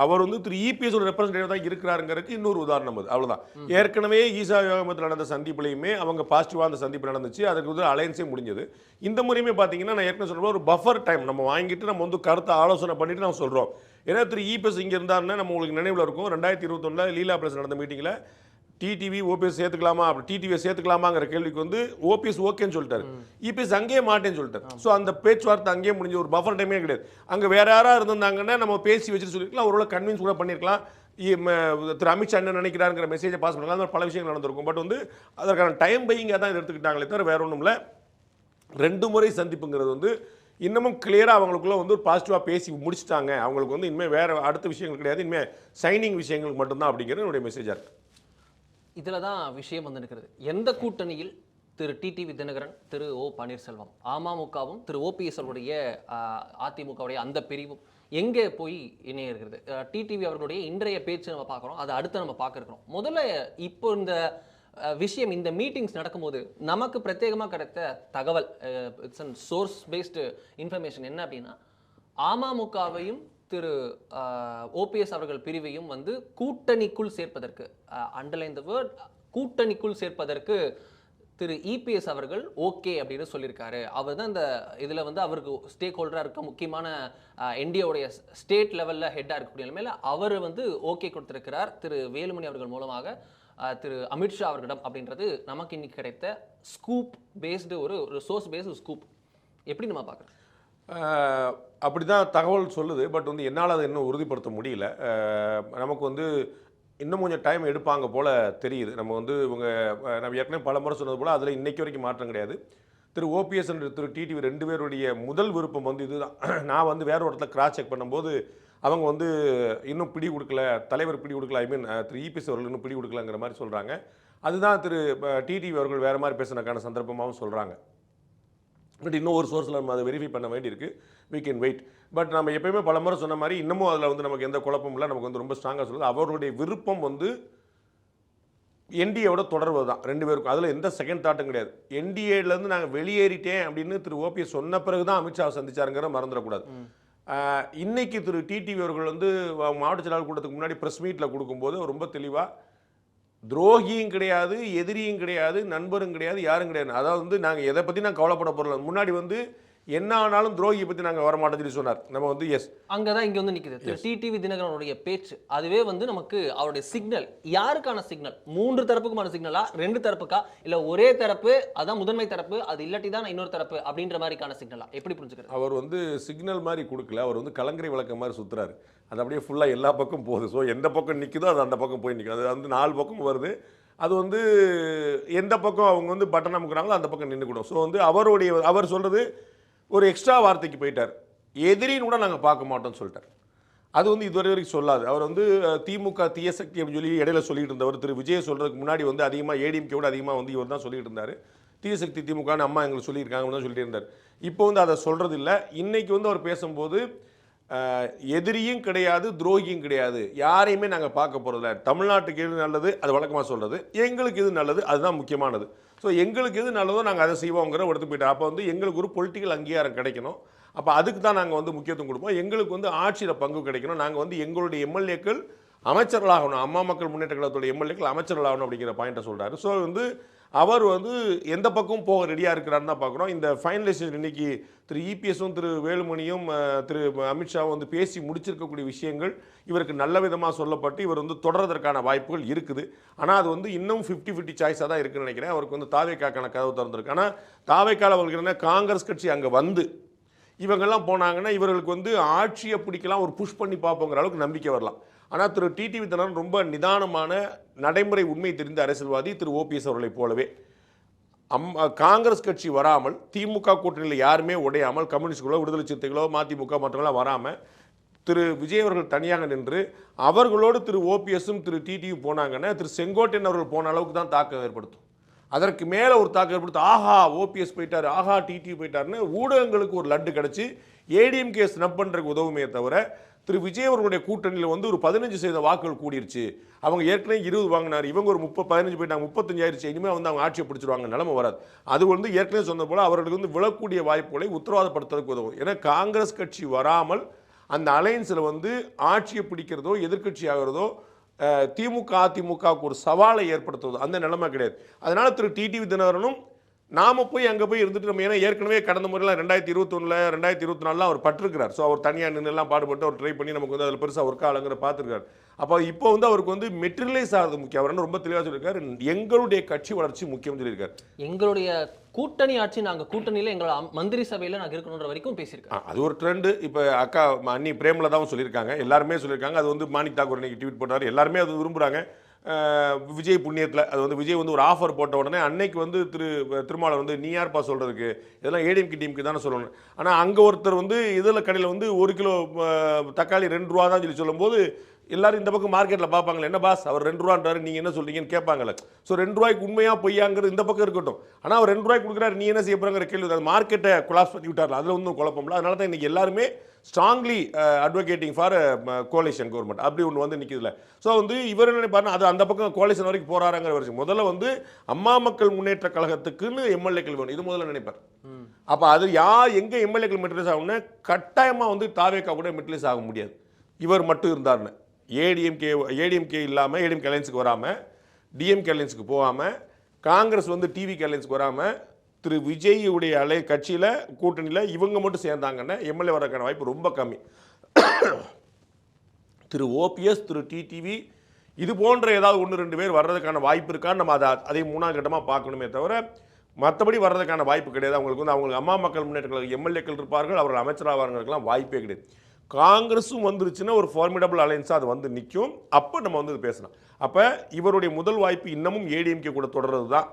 அவர் வந்து திரு இபிஎஸ் ரெப்ரஸன்டேட்டிவ் தான் இருக்கிறாருங்கிறதுக்கு இன்னொரு உதாரணம் அது. அவ்வளோதான். ஏற்கனவே ஈசா யோகமத்தில் நடந்த சந்திப்புலையுமே அவங்க பாசிட்டிவாக அந்த சந்திப்பு நடந்துச்சு, அதுக்கு வந்து அலையன்ஸே முடிஞ்சது. இந்த முறையுமே பார்த்தீங்கன்னா, நான் ஏற்கனவே சொல்கிறேன், ஒரு பஃபர் டைம் நம்ம வாங்கிட்டு நம்ம வந்து கருத்தை ஆலோசனை பண்ணிட்டு நம்ம சொல்கிறோம். ஏன்னா திரு இபிஎஸ் இங்கே இருந்தாருன்னா நம்ம உங்களுக்கு நினைவில் இருக்கும், 2021 லீலா பிளஸ் நடந்த மீட்டிங்கில் டிடிவி ஓபிஎஸ் சேர்த்துக்கலாமா, அப்படி டிடிவியை சேர்த்துக்கலாமாங்கிற கேள்விக்கு வந்து ஓபிஎஸ் ஓகேன்னு சொல்லிட்டாரு, இபிஎஸ் அங்கேயே மாட்டேன்னு சொல்லிட்டாரு. ஸோ அந்த பேச்சுவார்த்தை அங்கேயே முடிஞ்ச, ஒரு பஃபர் டைமே கிடையாது. அங்கே வேற யாராவது இருந்தாங்கன்னா நம்ம பேசி வச்சுட்டு சொல்லியிருக்கலாம், ஒரு கன்வின்ஸ் கூட பண்ணியிருக்கலாம், திரு அமித்ஷா என்ன நினைக்கிறாருங்கிற மெசேஜை பாஸ் பண்ணலாம், அந்த பல விஷயங்கள் நடந்திருக்கும். பட் வந்து அதற்கான டைம் பையிங்காக தான் எடுத்துக்கிட்டாங்களே தவிர வேற ஒன்றும் இல்லை. 2 முறை சந்திப்புங்கிறது வந்து இன்னமும் கிளியராக அவங்களுக்குள்ள வந்து ஒரு பாசிட்டிவாக பேசி முடிச்சுட்டாங்க. அவங்களுக்கு வந்து இனிமேல் வேறு அடுத்த விஷயங்கள் கிடையாது, இனிமேல் சைனிங் விஷயங்களுக்கு மட்டும்தான் அப்படிங்கிறது என்னுடைய மெசேஜாக இருக்குது. இதில் தான் விஷயம் வந்து இருக்கிறது. எந்த கூட்டணியில் திரு டிடிவி தினகரன், திரு ஓ பன்னீர்செல்வம், அமமுகவும் திரு ஓபிஎஸ் அவருடைய அதிமுகவுடைய அந்த பிரிவும் எங்கே போய் இணைய இருக்கிறது? டிடிவி அவர்களுடைய இன்றைய பேச்சு நம்ம பார்க்குறோம், அதை அடுத்து நம்ம பார்க்க இருக்கிறோம். முதல்ல இப்போ இந்த விஷயம், இந்த மீட்டிங்ஸ் நடக்கும்போது நமக்கு பிரத்யேகமாக கிடைத்த தகவல், it's and source based information என்ன அப்படின்னா, அமமுகவையும் திரு ஓபிஎஸ் அவர்கள் பிரிவையும் வந்து கூட்டணிக்குள் சேர்ப்பதற்கு, அண்டர்லைன் த வேர்ட், கூட்டணிக்குள் சேர்ப்பதற்கு திரு இபிஎஸ் அவர்கள் ஓகே அப்படின்னு சொல்லியிருக்காரு. அவர் தான் இந்த இதில் வந்து அவருக்கு ஸ்டேக் ஹோல்டராக இருக்க முக்கியமான என்டிஏவுடைய ஸ்டேட் லெவலில் ஹெட்டாக இருக்கக்கூடிய நிலைமையில் அவர் வந்து ஓகே கொடுத்திருக்கிறார் திரு வேலுமணி அவர்கள் மூலமாக திரு அமித்ஷா அவர்களிடம் அப்படின்றது நமக்கு இன்னைக்கு கிடைத்த ஸ்கூப் பேஸ்டு ஒரு சோர்ஸ் பேஸ்டு ஸ்கூப். எப்படி நம்ம பார்க்குறோம்? அப்படி தான் தகவல் சொல்லுது. பட் வந்து என்னால் அதை இன்னும் உறுதிப்படுத்த முடியல. நமக்கு வந்து இன்னும் கொஞ்சம் டைம் எடுப்பாங்க போல் தெரியுது. நம்ம வந்து இவங்க நம்ம ஏற்கனவே பல முறை சொன்னது போல் அதில் இன்னைக்கு வரைக்கும் மாற்றம் கிடையாது. திரு ஓபிஎஸ் and திரு டிடிவி 2 பேருடைய முதல் விருப்பம் வந்து இதுதான். நான் வந்து வேற ஒரு இடத்துல கிராஸ் செக் பண்ணும்போது அவங்க வந்து இன்னும் பிடி கொடுக்கல, தலைவர் பிடி கொடுக்கல, ஐ மீன் திரு இபிஎஸ் அவர்கள் இன்னும் பிடி கொடுக்கலங்கிற மாதிரி சொல்கிறாங்க. அதுதான் திரு டிடிவி அவர்கள் வேறு மாதிரி பேசுனதுக்கான சந்தர்ப்பமாகவும் சொல்கிறாங்க. பட் இன்னும் ஒரு சோர்ஸில் நம்ம அதை வெரிஃபை பண்ண வேண்டியிருக்கு. we can wait. பட் நம்ம எப்பயுமே பல முறை சொன்ன மாதிரி இன்னமும் அதில் வந்து நமக்கு எந்த குழப்பமும் இல்லை. நமக்கு வந்து ரொம்ப ஸ்ட்ராங்காக சொல்லுது அவருடைய விருப்பம் வந்து என்டிஏவோட தொடர்பு தான் 2 பேருக்கும். அதில் எந்த செகண்ட் தாட்டும் கிடையாது. என்டிஏலேருந்து நாங்கள் வெளியேறிட்டேன் அப்படின்னு திரு ஓபிஎஸ் சொன்ன பிறகு தான் அமித்ஷாவை சந்திச்சாருங்கிற மறந்துடக்கூடாது. இன்னைக்கு திரு டிடிவி அவர்கள் வந்து மாவட்ட செயலாளர் கூட்டத்துக்கு முன்னாடி ப்ரெஸ் மீட்டில் கொடுக்கும்போது ரொம்ப தெளிவாக துரோகியும் கிடையாது, எதிரியும் கிடையாது, நண்பரும் கிடையாது, யாரும் கிடையாது. அதாவது வந்து நாங்கள் எதை பற்றி நாங்கள் கவலைப்பட போகிறோம். முன்னாடி வந்து என்ன ஆனாலும் துரோகியை பற்றி நாங்கள் வரமாட்டோம்னு சொல்லி சொன்னார். நம்ம வந்து எஸ் அங்கதான் இங்க வந்து நிக்குது திரு டிடிவி தினகரனுடைய பேச்சு. அதுவே வந்து நமக்கு அவருடைய சிக்னல். யாருக்கான சிக்னல்? 3 தரப்புக்குமான சிக்னலா, 2 தரப்புக்கா, இல்ல ஒரே தரப்பு அதான் முதன்மை தரப்பு, அது இல்லாட்டி தான் இன்னொரு தரப்பு அப்படின்ற மாதிரிக்கான சிக்னலா? எப்படி புரிஞ்சுக்கிறது? அவர் வந்து சிக்னல் மாதிரி கொடுக்கல, அவர் வந்து கலங்கரை விளக்கம் மாதிரி சுற்றுறாரு. அது அப்படியே ஃபுல்லாக எல்லா பக்கம் போகுது. ஸோ எந்த பக்கம் நிற்குதோ அது அந்த பக்கம் போய் நிற்கும். அது வந்து 4 பக்கம் வருது. அது வந்து எந்த பக்கம் அவங்க வந்து பட்டன் அமுக்குறாங்களோ அந்த பக்கம் நின்றுக்கூடும். ஸோ வந்து அவர் சொல்கிறது ஒரு எக்ஸ்ட்ரா வார்த்தைக்கு போயிட்டார். எதிரின்னு கூட நாங்கள் பார்க்க மாட்டோம்னு சொல்லிட்டார். அது வந்து இதுவரை வரைக்கும் சொல்லாது. அவர் வந்து திமுக தீய சக்தி அப்படின்னு சொல்லி இடையில சொல்லிட்டு இருந்தவர். திரு விஜய் சொல்கிறதுக்கு முன்னாடி வந்து அதிகமாக ஏடிஎம்கேவோட அதிகமாக வந்து இவர் தான் சொல்லிட்டு இருந்தார். தீய சக்தி திமுகன்னு அம்மா எங்களுக்கு சொல்லியிருக்காங்கன்னு தான் சொல்லிட்டு இருந்தார். இப்போ வந்து அதை சொல்கிறது இல்லை. இன்னைக்கு வந்து அவர் பேசும்போது எதிரியும் கிடையாது, துரோகியும் கிடையாது, யாரையுமே நாங்கள் பார்க்க போகிறதில்ல. தமிழ்நாட்டுக்கு எது நல்லது அது வழக்கமாக சொல்கிறது, எங்களுக்கு எது நல்லது அதுதான் முக்கியமானது. ஸோ எங்களுக்கு எது நல்லதோ நாங்கள் அதை செய்வோங்கிற எடுத்து போயிட்டோம். அப்போ வந்து எங்களுக்கு ஒரு பொலிட்டிக்கல் அங்கீகாரம் கிடைக்கணும். அப்போ அதுக்கு தான் நாங்கள் வந்து முக்கியத்துவம் கொடுப்போம். எங்களுக்கு வந்து ஆட்சியில் பங்கு கிடைக்கணும். நாங்கள் வந்து எங்களுடைய எம்எல்ஏக்கள் அமைச்சர்களாகணும், அம்மா மக்கள் முன்னேற்ற கழகத்துடைய எம்எல்ஏக்கள் அமைச்சர்களாகணும் அப்படிங்கிற பாயிண்ட்டை சொல்கிறாரு. ஸோ வந்து அவர் வந்து எந்த பக்கம் போக ரெடியாக இருக்கிறாருன்னு தான் பார்க்குறோம். இந்த ஃபைனலைசேஷன் இன்னைக்கு திரு இபிஎஸும் திரு வேலுமணியும் திரு அமித்ஷாவும் வந்து பேசி முடிச்சிருக்கக்கூடிய விஷயங்கள் இவருக்கு நல்ல விதமாக சொல்லப்பட்டு இவர் வந்து தொடர்றதற்கான வாய்ப்புகள் இருக்குது. ஆனால் அது வந்து இன்னும் 50-50 சாய்ஸாக தான் இருக்குன்னு நினைக்கிறேன். அவருக்கு வந்து தாவேக்காக்கான கதவு திறந்திருக்கு. ஆனால் தாவேக்கால அவர்களுக்கு என்ன, காங்கிரஸ் கட்சி அங்கே வந்து இவங்கெல்லாம் போனாங்கன்னா இவர்களுக்கு வந்து ஆட்சியை பிடிக்கலாம், ஒரு புஷ் பண்ணி பார்ப்போங்கிற அளவுக்கு நம்பிக்கை வரலாம். ஆனால் திரு டிடிவி தினகரன் ரொம்ப நிதானமான நடைமுறை உண்மை தெரிந்த அரசியல்வாதி திரு ஓபிஎஸ் அவர்களை போலவே காங்கிரஸ் கட்சி வராமல், திமுக கூட்டணியில் யாருமே உடையாமல், கம்யூனிஸ்டுகளோ விடுதலை சிறுத்தைகளோ மதிமுக மற்றவங்களாம் வராமல் திரு விஜய் அவர்கள் தனியாக நின்று அவர்களோடு திரு ஓபிஎஸும் திரு டிடிவி போனாங்கன்னா திரு செங்கோட்டையன் அவர்கள் போன அளவுக்கு தான் தாக்கம் ஏற்படுத்தும். அதற்கு மேலே ஒரு தாக்கம் ஏற்படுத்த ஆஹா ஓபிஎஸ் போயிட்டார், ஆஹா டிடிவி போயிட்டாருன்னு ஊடகங்களுக்கு ஒரு லட்டு கிடச்சி ஏடிஎம்கே ஸ்னப் பண்ணுறதுக்கு உதவுமே தவிர திரு விஜய் அவர்களுடைய கூட்டணியில் வந்து ஒரு 15% வாக்குகள் கூடிருச்சு. அவங்க ஏற்கனவே 20 வாங்கினார், இவங்க ஒரு 15 போயிட்டாங்க, 35 ஆயிடுச்சு, இனிமேல் வந்து அவங்க ஆட்சியை பிடிச்சிருவாங்க நிலைமை வராது. அது வந்து ஏற்கனவே சொன்ன போல அவர்களுக்கு வந்து விழக்கூடிய வாய்ப்புகளை உத்தரவாதப்படுத்துறதுக்கு உதவும். ஏன்னா காங்கிரஸ் கட்சி வராமல் அந்த அலையன்ஸில் வந்து ஆட்சியை பிடிக்கிறதோ எதிர்கட்சி ஆகிறதோ திமுக அதிமுகவுக்கு ஒரு சவாலை ஏற்படுத்துவது அந்த நிலைமை கிடையாது. அதனால திரு டிடிவி தினகரனும் நாம போய் அங்கே போய் இருந்துட்டு நம்ம ஏன்னா ஏற்கனவே கடந்த முறையில் 2021 2024 அவர் பட்டிருக்கிறார். ஸோ அவர் தனியாக நின்றுலாம் பாடுபட்டு அவர் ட்ரை பண்ணி நமக்கு வந்து அதில் பெருசாக ஒர்க் ஆகலைங்கிற பார்த்துருக்காரு. அப்போ இப்போ வந்து அவருக்கு வந்து மெட்டீரியலைஸ் ஆகிறது முக்கியம். அவர் ரொம்ப தெளிவாக சொல்லியிருக்காரு, எங்களுடைய கட்சி வளர்ச்சி முக்கியம் சொல்லியிருக்காரு. எங்களுடைய கூட்டணி ஆட்சி, நாங்கள் கூட்டணியில் எங்களோட மந்திரி சபையில் நாங்கள் இருக்கணுன்ற வரைக்கும் பேசியிருக்கோம். அது ஒரு ட்ரெண்டு. இப்போ அக்கா அண்ணி பிரேமலதாவும் சொல்லியிருக்காங்க, எல்லாருமே சொல்லியிருக்காங்க. அது வந்து மாணிக் தாக்கூர் இன்னைக்கு ட்வீட் போட்டார், எல்லாருமே அது விரும்புகிறாங்க. விஜய் புண்ணியத்தில் அது வந்து விஜய் வந்து ஒரு ஆஃபர் போட்ட உடனே அன்னைக்கு வந்து திருமாவளவன் வந்து நீ யார்ப்பா சொல்கிறதுக்கு, இதெல்லாம் ஏடிஎம்கே டீமுக்கு தானே சொல்லணும். ஆனால் அங்கே ஒருத்தர் வந்து இதில் கடையில் வந்து 1 கிலோ தக்காளி 2 ரூபா தான் சொல்லி சொல்லும்போது எல்லாரும் இந்த பக்கம் மார்க்கெட்டில் பார்ப்பாங்களே, என்ன பாஸ் அவர் 2 ரூபான்றாரு நீங்கள் என்ன சொல்றீங்கன்னு கேட்பாங்கல்ல. ஸோ 2 ரூபாய்க்கு உண்மையாக பொய்யாங்கிறது இந்த பக்கம் இருக்கட்டும். ஆனால் அவர் 2 ரூபாய்க்கு கொடுக்குறாரு, நீ என்ன செய்ய போகிறாங்கிற கேள்வி அது மார்க்கெட்டை கொலாப்ஸ் பண்ணி விட்டார்ல, அதில் ஒன்றும் குழப்பம்ல. அதனால தான் இன்றைக்கி எல்லாருமே strongly advocating for coalition government அப்படி ஒன்று வந்து நிற்கிதுல. ஸோ வந்து இவர் என்ன நினைப்பாருன்னா அது அந்த பக்கம் கோலிஷன் வரைக்கும் போகிறாங்கிற விஷயம். முதல்ல வந்து அம்மா மக்கள் முன்னேற்ற கழகத்துக்குன்னு எம்எல்ஏக்கள் வேணும், இது முதல்ல நினைப்பார். அப்போ அது யார் எங்கே எம்எல்ஏக்கள் மெட்ரிலைஸ் ஆகும்னா கட்டாயமாக வந்து தாவேக்கா கூட மெட்ரிலைஸ் ஆக முடியாது இவர் மட்டும் இருந்தார்னு. ஏடிஎம்கே இல்லாமல் ஏடிஎம்கே அலையன்ஸுக்கு வராமல், டிஎம்கே அலையன்ஸுக்கு போகாமல், காங்கிரஸ் வந்து டிவிகே அலையன்ஸுக்கு வராமல், திரு விஜய்யுடைய கட்சியில் கூட்டணியில் இவங்க மட்டும் சேர்ந்தாங்கன்னா எம்எல்ஏ வரக்கான வாய்ப்பு ரொம்ப கம்மி. திரு ஓபிஎஸ் திரு டிடிவி இது போன்ற ஏதாவது 1-2 பேர் வர்றதுக்கான வாய்ப்பு இருக்கான்னு நம்ம அதை 3ஆம் கட்டமாக பார்க்கணுமே தவிர மற்றபடி வர்றதுக்கான வாய்ப்பு கிடையாது. அவங்களுக்கு வந்து அவங்களுக்கு அம்மா மக்கள் முன்னேற்ற கழக எம்எல்ஏக்கள் இருப்பார்கள், அவர்கள் அமைச்சராவார்களுக்கெல்லாம் வாய்ப்பே கிடையாது. காங்கிரஸும் வந்துருச்சுன்னா ஒரு ஃபார்மிடபிள் அலையன்ஸாக அது வந்து நிற்கும். அப்போ நம்ம வந்து இது பேசலாம். அப்போ இவருடைய முதல் வாய்ப்பு இன்னமும் ஏடிஎம்கே கூட தொடர்றது தான்,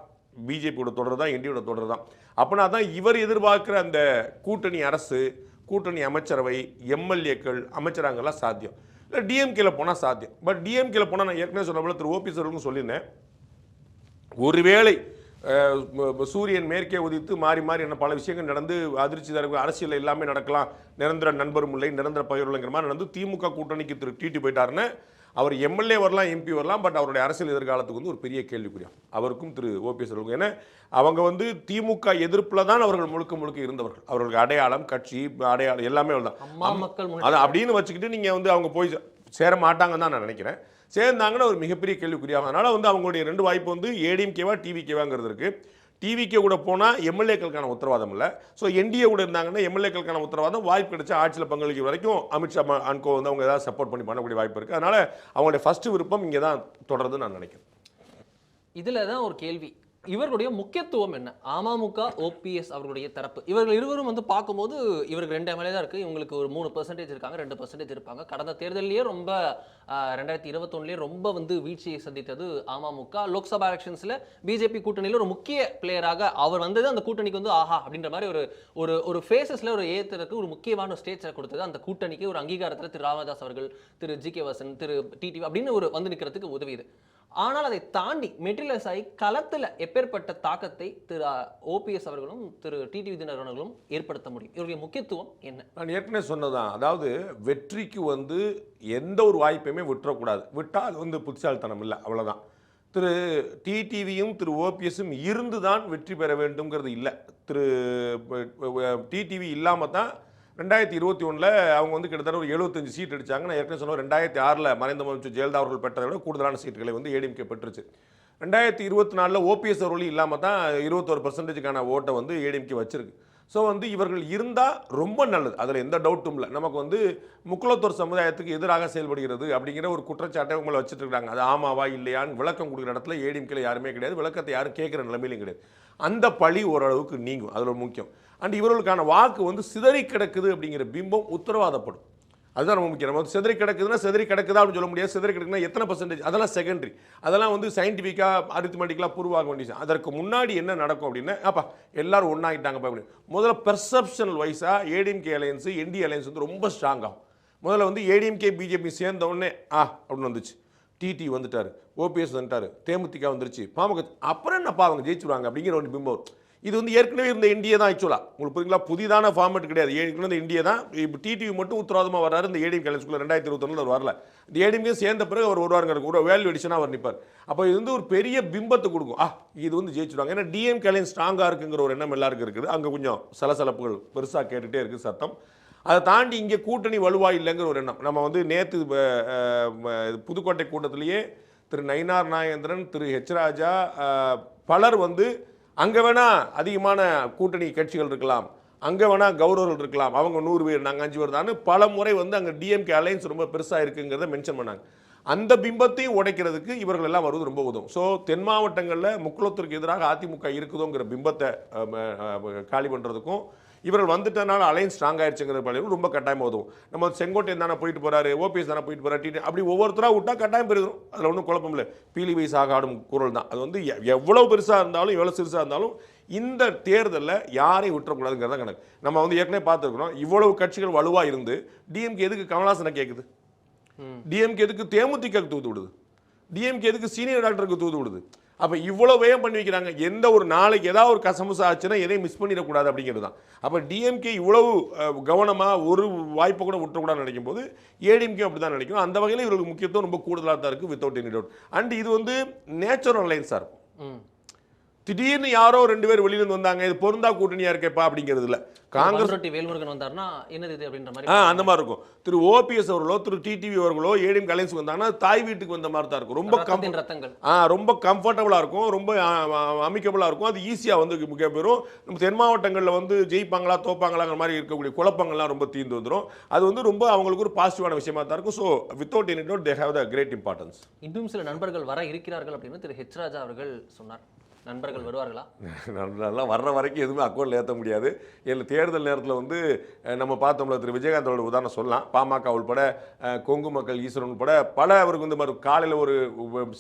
பிஜேபி கூட தொடர்றது தான், என்டியோட தொடர்றது தான். அப்படின்னா தான் இவர் எதிர்பார்க்குற அந்த கூட்டணி அரசு, கூட்டணி அமைச்சரவை, எம்எல்ஏக்கள், அமைச்சரங்கள்லாம் சாத்தியம். இல்லை டிஎம்கேல போனால் சாத்தியம். பட் டிஎம்கேல போனால் நான் ஏற்கனவே சொன்ன போல திரு ஓபிஎஸ் அவர்களுக்கும் சொல்லியிருந்தேன், ஒருவேளை சூரியன் மேற்கே உதித்து மாறி மாறி என்ன பல விஷயங்கள் நடந்து அதிர்ச்சி தர அரசியல் எல்லாமே நடக்கலாம், நிரந்தர நண்பரும் இல்லை, நிரந்தர பகிர்வுங்கிற மாதிரி நடந்து திமுக கூட்டணிக்கு திரு டிடி போயிட்டாருன்னு அவர் எம்எல்ஏ வரலாம், எம்பி வரலாம். பட் அவருடைய அரசியல் எதிர்காலத்துக்கு வந்து ஒரு பெரிய கேள்விக்குறியா அவருக்கும் திரு ஓபிஎஸ் அவர்களுக்கும். ஏன்னா அவங்க வந்து திமுக எதிர்ப்பில் தான் அவர்கள் முழுக்க முழுக்க இருந்தவர்கள். அவர்களுக்கு அடையாளம், கட்சி அடையாளம் எல்லாமே தான். அது அப்படின்னு வச்சுக்கிட்டு நீங்கள் வந்து அவங்க போய் சேர மாட்டாங்கன்னு தான் நான் நினைக்கிறேன். சேர்ந்தாங்கன்னா ஒரு மிகப்பெரிய கேள்விக்குறியாகும். அதனால் வந்து அவங்களுடைய 2 வாய்ப்பு வந்து ஏடிஎம்கேவா டிவிகேவாங்கிறது இருக்குது. டிவிகே கூட போனால் எம்எல்ஏக்களுக்கான உத்தரவாதம் இல்லை. ஸோ என்டிஏ கூட இருந்தாங்கன்னா எம்எல்ஏக்களுக்கான உத்தரவாதம், வாய்ப்பு கிடைச்சா ஆட்சியில் பங்களிக்க வரைக்கும் அமித்ஷா அன்கோ வந்து அவங்க ஏதாவது சப்போர்ட் பண்ணி பண்ணக்கூடிய வாய்ப்பு இருக்குது. அதனால் அவங்களுடைய ஃபர்ஸ்ட் விருப்பம் இங்கே தான் தொடருதுன்னு நான் நினைக்கிறேன். இதில் தான் ஒரு கேள்வி, இவர்களுடைய முக்கியத்துவம் என்ன? அமமுக, ஓபிஎஸ் அவர்களுடைய தரப்பு, இவர்கள் இருவரும் வந்து பார்க்கும்போது இவருக்கு 2 எம்எல்ஏ தான் இருக்குது. இவங்களுக்கு ஒரு 3% இருக்காங்க, 2% இருப்பாங்க. கடந்த தேர்தலிலேயே ரொம்ப 2021 ரொம்ப வந்து வீழ்ச்சியை சந்தித்தது அமமுக. லோக்சபா எலெக்ஷன்ஸில் பிஜேபி கூட்டணியில் ஒரு முக்கிய பிளேயராக அவர் வந்தது அந்த கூட்டணிக்கு வந்து ஆஹா அப்படின்ற மாதிரி ஒரு ஃபேஸஸில் ஒரு ஏற்றுறதுக்கு ஒரு முக்கியமான ஸ்டேஜை கொடுத்தது. அந்த கூட்டணிக்கு ஒரு அங்கீகாரத்தில் திரு ராமதாஸ் அவர்கள், திரு ஜி கே வாசன், திரு டிடிவி அப்படின்னு ஒரு வந்து நிற்கிறதுக்கு உதவியது. ஆனால் அதை தாண்டி மெட்டீரியலைஸ் ஆகி களத்தில் எப்பேற்பட்ட தாக்கத்தை திரு ஓபிஎஸ் அவர்களும் திரு டிடிவி தினகரனும் ஏற்படுத்த முடியும்? இவருடைய முக்கியத்துவம் என்ன? நான் ஏற்கனவே சொன்னதான், அதாவது வெற்றிக்கு வந்து எந்த ஒரு வாய்ப்பையுமே விட்டுறக்கூடாது. விட்டால் அது வந்து புத்திசாலித்தனம் இல்லை, அவ்வளோதான். திரு டிடிவியும் திரு ஓபிஎஸும் இருந்து தான் வெற்றி பெற வேண்டும்ங்கிறது இல்லை. திரு டிடிவி இல்லாமல் தான் 2021 அவங்க வந்து கிட்டத்தட்ட ஒரு 75 சீட் அடித்தாங்க. நான் ஏற்கனவே சொன்னோம் 2006 மறைந்த முதலமைச்சர் ஜெயலலிதா அவர்கள் பெற்றதை விட கூடுதலான சீட்டுகளை வந்து ஏடிஎம்கே பெற்றுச்சு. 2024 ஓபிஎஸ் அவர்கள் இல்லாமல் தான் 21% ஓட்டை வந்து ஏடிஎம்கே வச்சிருக்கு. ஸோ வந்து இவர்கள் இருந்தால் ரொம்ப நல்லது, அதில் எந்த டவுட்டும் இல்லை. நமக்கு வந்து முக்குலத்தோர் சமுதாயத்துக்கு எதிராக செயல்படுகிறது அப்படிங்கிற ஒரு குற்றச்சாட்டை உங்களை வச்சுட்டு இருக்காங்க. அது ஆமாவா இல்லையான்னு விளக்கம் கொடுக்குற இடத்துல ஏடிஎம்கேல யாருமே கிடையாது, விளக்கத்தை யாரும் கேட்குற நிலைமையிலும் கிடையாது. அந்த பழி ஓரளவுக்கு நீங்கும், அதில் முக்கியம். அண்ட் இவர்களுக்கான வாக்கு வந்து சிதறி கிடக்குது அப்படிங்கிற பிம்பம் உத்தரவாதப்படும். அதுதான் ரொம்ப முக்கியம். நம்ம சிதறி கிடக்குதுன்னா சிதறி கிடக்குதா அப்படின்னு சொல்ல முடியாது. சிதறி கிடக்குன்னா எத்தனை %, அதெல்லாம் செகண்டரி. அதெல்லாம் வந்து சயின்டிஃபிக்காக அரித்மெட்டிக்கலாக ப்ரூவ் ஆக வேண்டியது. அதற்கு முன்னாடி என்ன நடக்கும் அப்படின்னா, அப்பா எல்லாரும் ஒன்றாகிட்டாங்கப்பா அப்படின்னு முதல்ல பெர்செப்ஷனல் வைஸாக ஏடிஎம்கே அலையன்ஸு, என்டி அலையன்ஸ் வந்து ரொம்ப ஸ்ட்ராங் ஆகும். முதல்ல வந்து ஏடிஎம்கே பிஜேபி சேர்ந்த உடனே அப்படின்னு வந்துச்சு, டிடி வந்துட்டார், ஓபிஎஸ் வந்துட்டார், தேமுதிக வந்துருச்சு, பாமக, அப்புறம் என்னப்பா அவங்க ஜெயிச்சுருவாங்க அப்படிங்கிற ஒரு பிம்பம். இது வந்து ஏற்கனவே இருந்த இந்தியா தான் ஆக்சுவலாக, உங்களுக்கு புரியுங்களா? புதிதான ஃபார்மேட் கிடையாது. ஏற்கனவே இந்த இந்தியா தான். இப்போ டிடிவி மட்டும் உத்தரவாதமாக வர்றாரு. இந்த ஏடிஎம் கலைஞர் 2021 அவர் வரல. இந்த ஏடிஎம்கே சேர்ந்த பிறகு அவர் வருவாருங்கிற ஒரு வேல்யூ அடிஷனாக அவர் நிற்பார். அப்போ இது வந்து ஒரு பெரிய பிம்பத்தை கொடுக்கும், இது வந்து ஜெயிச்சுடுவாங்க. ஏன்னா டிஎம் கலைஞர் ஸ்ட்ராங்காக இருக்குங்கிற ஒரு எண்ணம் எல்லாருக்கும் இருக்குது. அங்கே கொஞ்சம் சலசலப்புகள் பெருசாக கேட்டுகிட்டே இருக்குது சத்தம். அதை தாண்டி இங்கே கூட்டணி வலுவாக இல்லைங்கிற ஒரு எண்ணம். நம்ம வந்து நேற்று புதுக்கோட்டை கூட்டத்திலேயே திரு நயினார் நாகேந்திரன், திரு ஹெச் ராஜா, பலர் வந்து அங்கே வேணால் அதிகமான கூட்டணி கட்சிகள் இருக்கலாம், அங்கே வேணால் கௌரவர்கள் இருக்கலாம், அவங்க 100 பேர், நாங்கள் 5 பேர் தான் பல முறை வந்து அங்கே டிஎம்கே அலையன்ஸ் ரொம்ப பெருசாக இருக்குங்கிறத மென்ஷன் பண்ணாங்க. அந்த பிம்பத்தையும் உடைக்கிறதுக்கு இவர்கள் எல்லாம் வருவது ரொம்ப உதவும். ஸோ தென் மாவட்டங்களில் முக்குலத்திற்கு எதிராக அதிமுக இருக்குதோங்கிற பிம்பத்தை காலி பண்ணுறதுக்கும் இவர்கள் வந்துட்டனால அலைன்ஸ் ஸ்ட்ராங் ஆயிடுச்சுங்கிற பழைய ரொம்ப கட்டாயமாக உதவும். நம்ம செங்கோட்டையன் தானே போயிட்டு போகிறாரு, ஓபிஎஸ் தானே போயிட்டு போகிறார், டிடி அப்படி ஒவ்வொருத்தராக விட்டால் கட்டாயம் பெருகும். அதில் ஒன்றும் குழப்பம் இல்லை. பீலி வயசாக ஆடும் குரல் தான் அது. வந்து எவ்வளோ பெருசாக இருந்தாலும் எவ்வளோ சிறுசாக இருந்தாலும் இந்த தேர்தலில் யாரையும் விட்டுறக்கூடாதுங்கிறத கணக்கு. நம்ம வந்து ஏற்கனவே பார்த்துருக்குறோம், இவ்வளவு கட்சிகள் வலுவாக இருந்து டிஎம்கே எதுக்கு கமலாசனை கேட்குது, டிஎம்கே எதுக்கு தேமுதிக தூது விடுது, டிஎம்கே எதுக்கு சீனியர் டாக்டருக்கு தூது விடுது. அப்போ இவ்வளோ வேகம் பண்ணி வைக்கிறாங்க. எந்த ஒரு நாளைக்கு ஏதாவது ஒரு கசமுசா ஆச்சுன்னா எதையும் மிஸ் பண்ணிடக்கூடாது அப்படிங்கிறது தான். அப்போ டிஎம்கே இவ்வளவு கவனமாக ஒரு வாய்ப்பை கூட விட்டுறக்கூடாதுன்னு நினைக்கும் போது ஏடிஎம்கே அப்படி தான் நினைக்கும். அந்த வகையில் இவர்களுக்கு முக்கியத்துவம் ரொம்ப கூடுதலாக தான் இருக்குது, வித்தவுட் எனி டவுட். அண்ட் இது வந்து நேச்சுரல் அலைன்ஸாக இருக்கும். திடீர்னு யாரோ 2 பேர் வெளியிலிருந்து வந்தாங்க, இது பொருந்தா கூட்டணியா இருக்கேப்பா அப்படிங்கிறது இல்லை. காங்கிரஸ் வேல்முருகன் வந்தாருன்னா என்னது இது அப்படின்ற மாதிரி அந்த மாதிரி இருக்கும். திரு ஓபிஎஸ் அவர்களோ திரு டிடிவி அவர்களோ ஏடிஎம் அலைன்ஸ் வந்தாங்கன்னா தாய் வீட்டுக்கு வந்த மாதிரி தான் இருக்கும். ரொம்ப கம்ஃபர்டபுளாக இருக்கும், ரொம்ப அமிக்கபுளாக இருக்கும். அது ஈஸியாக வந்து முக்கிய பெறும். நம்ம தென் மாவட்டங்களில் வந்து ஜெயிப்பாங்களா தோப்பாங்களாங்கிற மாதிரி இருக்கக்கூடிய குழப்பங்கள்லாம் ரொம்ப தீர்ந்து வந்துடும். அது வந்து ரொம்ப அவங்களுக்கு ஒரு பாசிட்டிவான விஷயமா தான் இருக்கும். So without any doubt they have the great importance. இன்னும் சில நண்பர்கள் வர இருக்கிறார்கள் அப்படின்னு திரு ஹெச் ராஜா அவர்கள் சொன்னார். நண்பர்கள் வருவார்களா? நல்லா வர்ற வரைக்கும் எதுவுமே அக்கௌண்ட்டில் ஏற்ற முடியாது. இதில் தேர்தல் நேரத்தில் வந்து நம்ம பார்த்தோம்ல, திரு விஜயகாந்தோட உதாரணம் சொல்லலாம். பாமக உள்பட கொங்கு மக்கள் ஈஸ்வரன் உட்பட பல அவருக்கு வந்து காலையில் ஒரு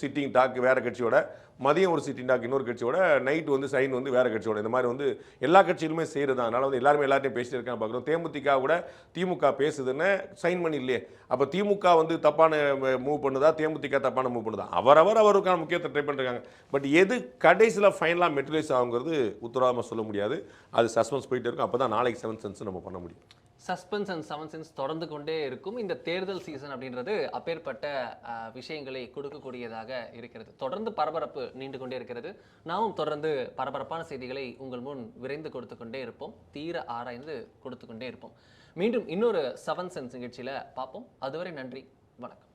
சிட்டிங் டாக் வேறு கட்சியோட, மதியம் ஒரு சிட்டிங் டாக் இன்னொரு கட்சியோட, நைட் வந்து சைன் வந்து வேறு கட்சியோட, இந்த மாதிரி வந்து எல்லா கட்சியிலுமே செய்கிறது தான். அதனால் வந்து எல்லாருமே எல்லாத்தையும் பேசிட்டு இருக்காங்க பார்க்குறோம். தேமுதிக கூட திமுக பேசுதுன்னு சைன் பண்ணி இல்லையே, அப்போ திமுக வந்து தப்பான மூவ் பண்ணுதா, தேமுதிக தப்பான மூவ் பண்ணுதா? அவருக்கான முக்கியத்தை ட்ரை பண்ணிருக்காங்க. பட் எது கடைசியில் ஃபைனலாக மெட்டீரியலைஸ் ஆகுங்கிறது உத்தரவாதமாக சொல்ல முடியாது. அது சஸ்பென்ஸ் போயிட்டு இருக்கும். அப்போ தான் நாளைக்கு 7th சென்ஸ் நம்ம பண்ண முடியும். சஸ்பென்ஸ் அண்ட் 7th சென்ஸ் தொடர்ந்து கொண்டே இருக்கும். இந்த தேர்தல் சீசன் அப்படின்றது அப்பேற்பட்ட விஷயங்களை கொடுக்கக்கூடியதாக இருக்கிறது. தொடர்ந்து பரபரப்பு நீண்டு கொண்டே இருக்கிறது. நாமும் தொடர்ந்து பரபரப்பான செய்திகளை உங்கள் முன் விரைந்து கொடுத்து கொண்டே இருப்போம். தீர ஆராய்ந்து கொடுத்து கொண்டே இருப்போம். மீண்டும் இன்னொரு 7th சென்ஸ் நிகழ்ச்சியில் பார்ப்போம். அதுவரை நன்றி, வணக்கம்.